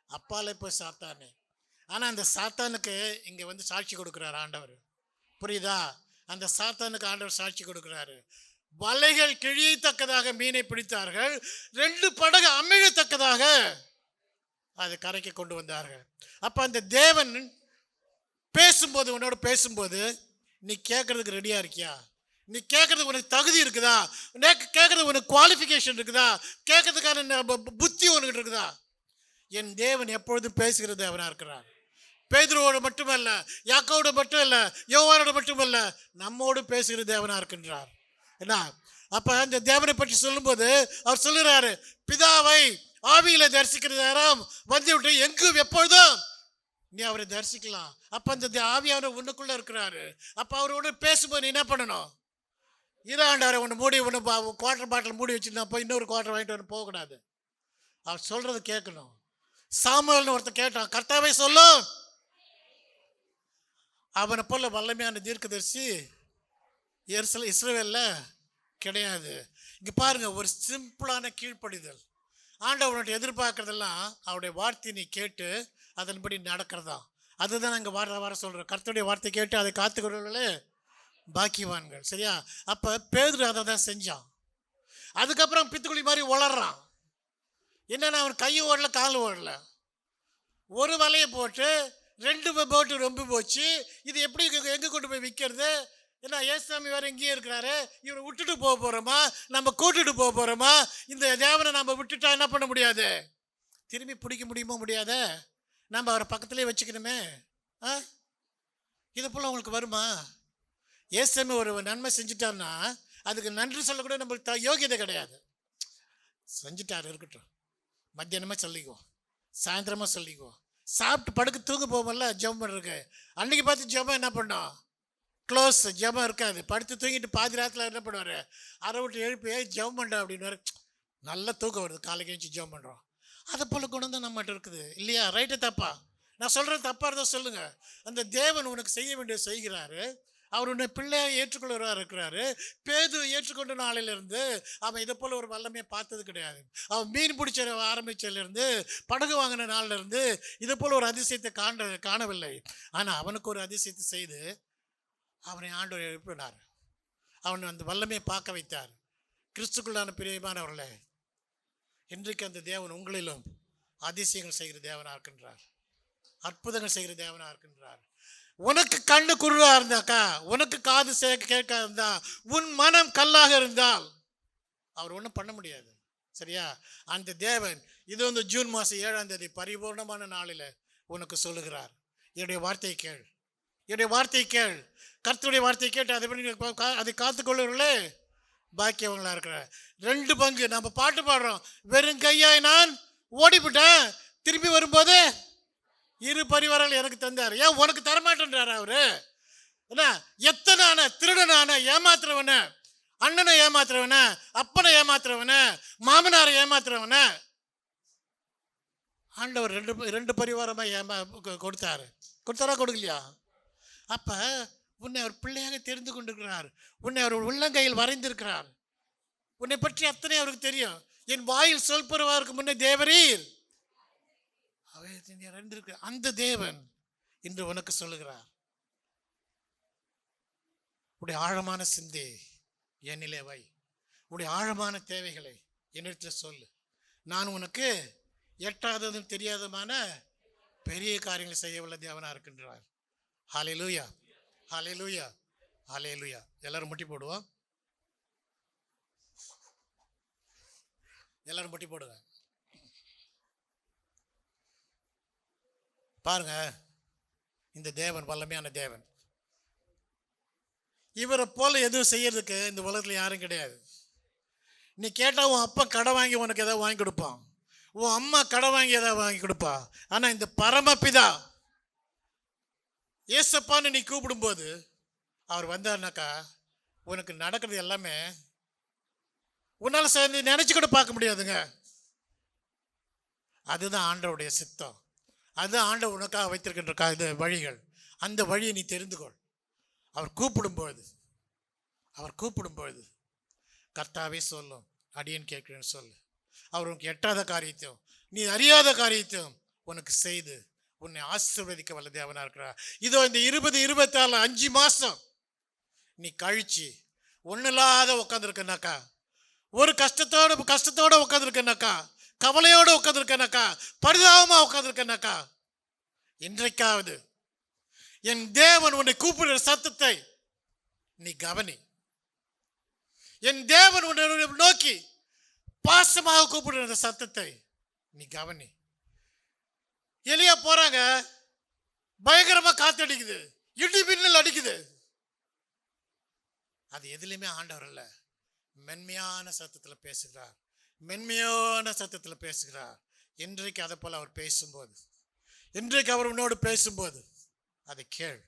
அப்பாலே போய் சாத்தானே. ஆனால் அந்த சாத்தானுக்கு இங்கே வந்து சாட்சி கொடுக்குறாரு ஆண்டவர். புரியுதா? அந்த சாத்தானுக்கு ஆண்டவர் சாட்சி கொடுக்குறாரு. வலைகள் கிழியத்தக்கதாக மீனை பிடித்தார்கள், 2 படகு அமிழத்தக்கதாக அதை கரைக்கு கொண்டு வந்தார்கள். அப்போ அந்த தேவன் பேசும்போது, உன்னோட பேசும்போது நீ கேட்கறதுக்கு ரெடியாக இருக்கியா? நீ கேட்கறதுக்கு உனக்கு தகுதி இருக்குதா? கேட்கறதுக்கு உனக்கு குவாலிஃபிகேஷன் இருக்குதா? கேட்கறதுக்கான புத்தி உனக்கு இருக்குதா? என் தேவன் எப்பொழுதும் பேசுகிற தேவனாக இருக்கிறார். பேதுருவோடு மட்டுமல்ல, யாக்கோவோடு மட்டும் இல்லை, யோவானோடு மட்டுமல்ல, நம்மோடு பேசுகிற தேவனாக இருக்கின்றார். என்ன? அப்போ அந்த தேவனை பற்றி சொல்லும்போது அவர் சொல்லுறாரு, பிதாவை ஆவியில தரிசிக்கிற நேரம் வந்து விட்டு எங்கும் எப்பொழுதும் நீ அவரை தரிசிக்கலாம். அப்போ அந்த ஆவியானவர் உன்னுக்குள்ள இருக்கிறாரு. அப்போ அவரோட பேசும்போது நீ என்ன பண்ணணும்? இதாண்டாரை ஒன்று மூடி, ஒன்று குவார்டர் பாட்டில் மூடி வச்சு நான் போய் இன்னொரு குவார்டர் வாங்கிட்டு வந்து போகக்கூடாது. அவர் சொல்றதை கேட்கணும். சாமுவேல்னு ஒருத்தர் கேட்டான், கர்த்தாவே சொல்லும். அவனை போல வல்லமையான தீர்க்கதரிசி இஸ்ரவேல்ல கிடையாது. இங்கே பாருங்க, ஒரு சிம்பிளான கீழ்ப்படிதல். ஆண்டவனுடைய எதிர்பார்க்கறதெல்லாம் அவருடைய வார்த்தையை நீ கேட்டு அதன்படி நடக்கிறதா. அதுதான் நாங்கள் வர சொல்கிறோம். கர்த்தருடைய வார்த்தை கேட்டு அதை காத்துக்கிறவர்களே பாக்கியவான்கள். சரியா? அப்போ பேதுரு அதை தான் செஞ்சான். அதுக்கப்புறம் பித்துக்குழி மாதிரி வளர்றான். என்னன்னா, அவன் கையும் ஓடல, காலும் ஓடல. ஒரு வலையை போட்டு 2 போட்டு ரொம்ப போச்சு. இது எப்படி எங்கே கொண்டு போய் விற்கிறது? ஏன்னா ஏசாமி வேறு எங்கேயே இருக்கிறாரு, இவரை விட்டுட்டு போக போகிறோமா, நம்ம கூட்டுட்டு போக போகிறோமா? இந்த தேவனை நம்ம விட்டுட்டா என்ன பண்ண முடியாது? திரும்பி பிடிக்க முடியுமோ? முடியாத. நம்ம அவரை பக்கத்துலேயே வச்சுக்கணுமே. இது போல் உங்களுக்கு வருமா? ஏசாமி ஒரு நன்மை செஞ்சுட்டாருன்னா அதுக்கு நன்றி சொல்லக்கூட நம்மளுக்கு யோகியதை கிடையாது. செஞ்சுட்டாரு, இருக்கட்டும். மத்தியானமாக சொல்லிக்குவோம், சாயந்தரமாக சொல்லிக்குவோம். சாப்பிட்டு படுக்க தூங்க போவோம்ல ஜெபம் பண்ணுறதுக்கு, அன்றைக்கி பார்த்து ஜெபம் என்ன பண்ணோம்? க்ளோஸ். ஜெபம் இருக்காது. படுத்து தூங்கிட்டு பாதி ராத்தில் என்ன பண்ணுவார்? அரை விட்டு எழுப்பி ஜெபம் பண்ணுறோம் அப்படின்னு நல்லா தூக்கம் வருது, காலைக்கு எழுச்சி ஜெபம் பண்ணுறோம். அதை போல் குணம் தான் நம்மகிட்ட இருக்குது இல்லையா? ரைட்டு தப்பா? நான் சொல்கிறது தப்பாக இருந்தால் சொல்லுங்கள். அந்த தேவன் உனக்கு செய்ய வேண்டிய செய்கிறாரு. அவர் உன்னை பிள்ளையாக ஏற்றுக்கொள்கிறவராக இருக்கிறாரு. பேதுரு ஏற்றுக்கொண்ட நாளிலிருந்து அவன் இதை போல் ஒரு வல்லமையை பார்த்தது கிடையாது. அவன் மீன் பிடிச்ச ஆரம்பித்ததுலேருந்து, படகு வாங்கின நாளிலிருந்து இதை போல் ஒரு அதிசயத்தை காணவில்லை. ஆனால் அவனுக்கு ஒரு அதிசயத்தை செய்து அவனை ஆண்டவர் எழுப்பினார். அவன் அந்த வல்லமையை பார்க்க வைத்தார். கிறிஸ்துக்குள்ளான பிரியமானவர்களே, இன்றைக்கு அந்த தேவன் உங்களிலும் அதிசயங்கள் செய்கிற தேவனாக இருக்கின்றார், அற்புதங்கள் செய்கிற தேவனாக இருக்கின்றார். உனக்கு கண்ணு குருடா இருந்தாக்கா, உனக்கு காது கேட்க இருந்தா, உன் மனம் கல்லாக இருந்தால் அவர் ஒன்றும் பண்ண முடியாது. சரியா? அந்த தேவன் இது வந்து ஜூன் மாதம் 7ஆம் தேதி பரிபூர்ணமான நாளில் உனக்கு சொல்லுகிறார், என்னுடைய வார்த்தையை கேள், என்னுடைய வார்த்தையை கேள். கர்த்தருடைய வார்த்தையை கேட்டு அதை காத்துக்கொள்ளுங்களே பாக்கியவங்களா இருக்கிற. 2 பங்கு நம்ம பாட்டு பாடுறோம், வெறும் கையாய் நான் ஓடிவிட்டேன், திரும்பி வரும்போது 2 பரிவாரங்கள் எனக்கு தந்தார். ஏன் உனக்கு தரமாட்டேன்றார் அவரு? என்ன? எத்தனான திருடனான ஏமாத்துறவன, அண்ணனை ஏமாத்துறவன, அப்பனை ஏமாத்துறவன, மாமனாரை ஏமாத்துறவன ஆண்டவர் 2 பரிவாரமாக கொடுத்தாரா கொடுக்கலையா? அப்போ உன்னை அவர் பிள்ளையாக தெரிந்து கொண்டிருக்கிறார். உன்னை அவர் உள்ளங்கையில் வரைந்திருக்கிறார். உன்னை பற்றி அத்தனை அவருக்கு தெரியும். என் வாயில் சொல் பெறுவதற்கு முன்னே தேவரீர் அந்த தேவன் இன்று உனக்கு சொல்லுகிறார், உடைய ஆழமான சிந்தை என்னிலே வை, உடைய ஆழமான தேவைகளை என்னிடத்தில் சொல்லு. நான் உனக்கு எட்டாததும் தெரியாததுமான பெரிய காரியங்களை செய்யவுள்ள தேவனா இருக்கின்றார். ஹல்லேலூயா, ஹல்லேலூயா, ஹல்லேலூயா. எல்லாரும் முட்டி போடுவோம். எல்லாரும் முட்டி போடுங்க. பாருங்க, இந்த தேவன் வல்லமையான தேவன். இவரை போல எதுவும் செய்யறதுக்கு இந்த உலகத்தில் யாரும் கிடையாது. நீ கேட்டால் உன் அப்பா கடை வாங்கி உனக்கு எதாவது வாங்கி கொடுப்பான், உன் அம்மா கடை வாங்கி எதாவது வாங்கி கொடுப்பா. ஆனால் இந்த பரமபிதா ஏசப்பான்னு நீ கூப்பிடும்போது அவர் வந்தார்னாக்கா உனக்கு நடக்கிறது எல்லாமே உன்னால் சேர்ந்து நினச்சி கூட பார்க்க முடியாதுங்க. அதுதான் ஆண்டவருடைய சித்தம். அதுதான் ஆண்டவர் உனக்காக வைத்திருக்கின்ற இது வழிகள். அந்த வழியை நீ தெரிந்து கொள். அவர் கூப்பிடும்பொழுது கர்த்தாவே சொல்லும், அடியேன் கேட்கிறேன்னு சொல்லு. அவர் உனக்கு எட்டாத காரியத்தையும் நீ அறியாத காரியத்தையும் உனக்கு செய்து உன்னை ஆசீர்வதிக்க வல்ல தேவனா இருக்கிறார். இதோ இந்த 2024 5 மாசம் நீ கழிச்சு ஒன்றும் இல்லாத உட்காந்துருக்கனாக்கா, ஒரு கஷ்டத்தோட உட்காந்துருக்கனாக்கா, கவலையோடு உட்காந்துருக்கனாக்கா, பரிதாபமா உட்காந்துருக்கனாக்கா, இன்றைக்காவது என் தேவன் உன்னை கூப்பிடுற சத்தத்தை நீ கவனி. என் தேவன் உன்னை நோக்கி பாசமாக கூப்பிடுற அந்த சத்தத்தை நீ கவனி. எலியா போறாங்க, பயங்கரமா காத்தடிக்குது, இடி மின்னல் அடிக்குது. அது எதுலையுமே ஆண்டவர் இல்ல, மென்மையான சத்தத்தில் பேசுகிறார், மென்மையான சத்தத்தில் பேசுகிறார். இன்றைக்கு அதை போல அவர் பேசும்போது, இன்றைக்கு அவர் உன்னோடு பேசும்போது அதை கேள்.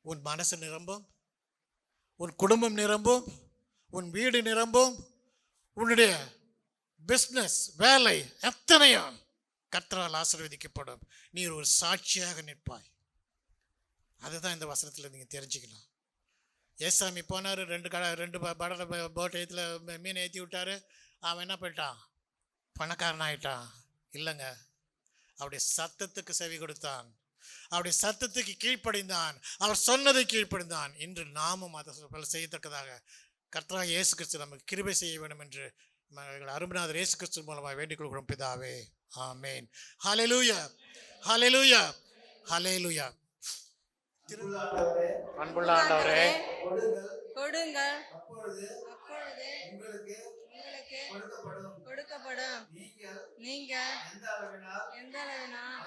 உன் மனசு நிரம்பும், உன் குடும்பம் நிரம்பும், உன் வீடு நிரம்பும், உன்னுடைய பிஸ்னஸ் வேலை எத்தனையும் கர்த்தரால் ஆசீர்வதிக்கப்படும். நீ ஒரு சாட்சியாக நிற்பாய். அதுதான் இந்த வசனத்தில் நீங்கள் தெரிஞ்சுக்கலாம். ஏசாமி போனார், 2 படல போட் ஏற்றில் மீன் ஏற்றி விட்டார். அவன் என்ன பண்ணிட்டான்? பணக்காரன் ஆயிட்டான்? இல்லைங்க, அவருடைய சத்தத்துக்கு செவி கொடுத்தான், அவருடைய சத்தத்துக்கு கீழ்ப்படிந்தான், அவர் சொன்னதை கீழ்ப்படிந்தான். இன்று நாமும் அதை செய்யத்தக்கதாக கர்த்தராகிய இயேசு கிறிஸ்து நமக்கு கிருபை செய்ய வேண்டும் என்று அருமைநாதர் இயேசு கிறிஸ்து மூலமாக வேண்டிக் கொள்கிறோம் பிதாவே. ஆமென். ஹல்லேலூயா, ஹல்லேலூயா, ஹல்லேலூயா. அன்புள்ள ஆண்டவரே, கொடுங்கள், அப்பொழுது உங்களுக்கு கொடுக்கப்படும். நீங்கள் எந்த அளவினால்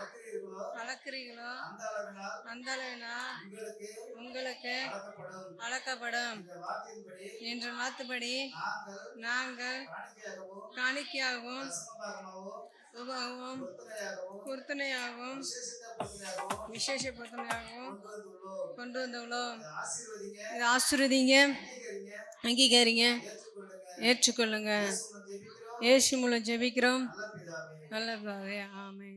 அளக்கிறீர்களோ அந்த அளவினால் உங்களுக்கு அளக்கப்படும் என்ற வார்த்தைப்படி நாங்கள் காணிக்கையாகவும் உபகாரமும் பொருத்தனையாகவும் விசேஷ பொருத்தனையாகவும் கொண்டு வந்துள்ளோம். இதை ஆசீர்வதிங்க, அங்கீகரிங்க, ஏற்றுக்கொள்ளுங்க. இயேசு மூலம் ஜெபிக்கிறோம் நல்ல பிதாவே. ஆமென்.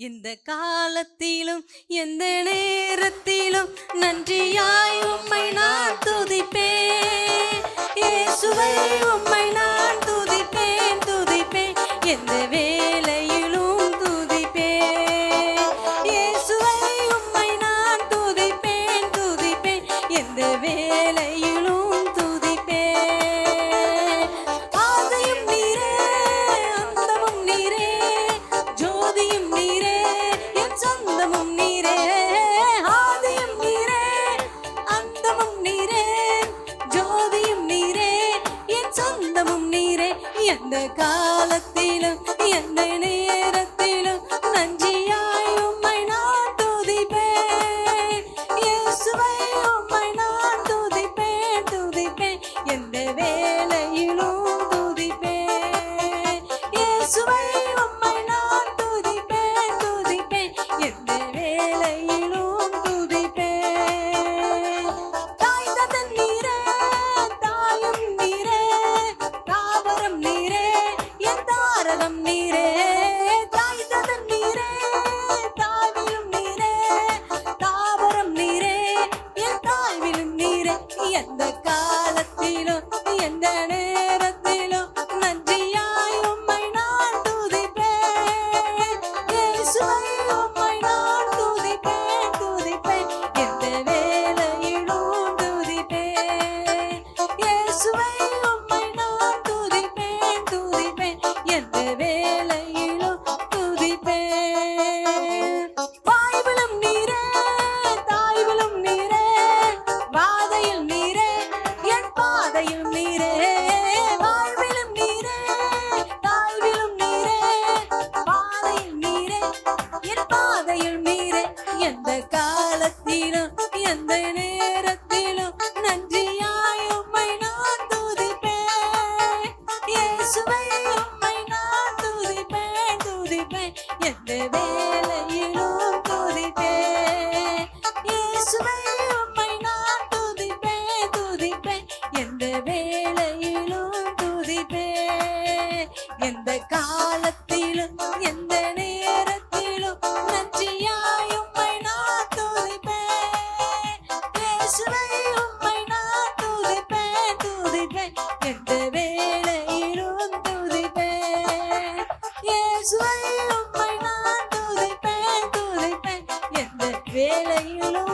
இந்த காலத்திலும் எந்த நேரத்திலும் நன்றியாய் உம்மை நான் துதிப்பேன். இயேசுவை உம்மை நான் துதிப்பேன், துதிப்பேன். எந்த வேளையிலும் துதிப்பேன். இயேசுவை உம்மை நான் துதிப்பேன், துதிப்பேன். எந்த வேளையிலும் துதிப்பேன். ஆதியும் நீரே, அந்தமும் நீரே, ஜோதியும் நீரே, என் சொந்தமும் நீரே. ஆதியும் நீரே, அந்தமும் நீரே, ஜோதியும் நீரே, என் சொந்தமும் நீரே. எந்த காலத்திலும் எந்த நேரத்திலும் நன்றியாய் உம்மை நான் துதிப்பேன். இயேசுவை உம்மை நான் துதிப்பேன், துதிப்பேன். எந்த வேளையிலும் துதிப்பேன். இயேசுவை உம்மை நான் துதிப்பேன், துதிப்பேன். எந்த வேளையிலும் துதிப்பேன். தாய் தந்தன் நீரே, தாயும் நீரே, தாவரம் நீரே, என் தாரகம் நீரே. தாய் தந்தன் நீரே, தாவிலும் நீரே, தாவரம் நீரே, என் தாய்விலும் நீரே. எந்த காலத்திலும் எந்த நேரத்திலும் நன்றியாய் உம்மை நான் துதிப்பேன். இயேசுவை உம்மை நான் துதிப்பேன், துதிப்பேன். எந்த வேளையிலும் துதிப்பேன். இயேசுவை உம்மை நான் துதிப்பேன், துதிப்பேன். எந்த வேளையிலும் துதிப்பேன். வாய்விலும் நீரே, தாய்விலும் நீரே, வாதையில் நீரே, என் பாதையில் நீரே. வாழ்விலும் நீரே, தாய்விலும் நீரே, பாதையில் நீரே, என் பாதையில் நீரே. எந்த காலத்திலும் எந்த நேரத்திலும் நன்றியாய் உம்மை நான் துதிப்பேன். இயேசுவை உம்மை நான் துதிப்பேன், துதிப்பேன். எந்த வேளையிலும் துதிப்பேன். இயேசுவை உம்மை நான் துதிப்பேன், துதிப்பேன். எந்த வேளையிலும் துதிப்பேன். எந்த காலத்திலும் எந்த நேரத்திலும் நன்றியாய் உம்மை நான் துதிப்பேன். இயேசுவை உம்மை நான் துதிப்பேன், துதிப்பேன். எந்த வேளையிலும் துதிப்பேன். இயேசுவை உம்மை நான் துதிப்பேன், துதிப்பேன். எந்த வேளையிலும்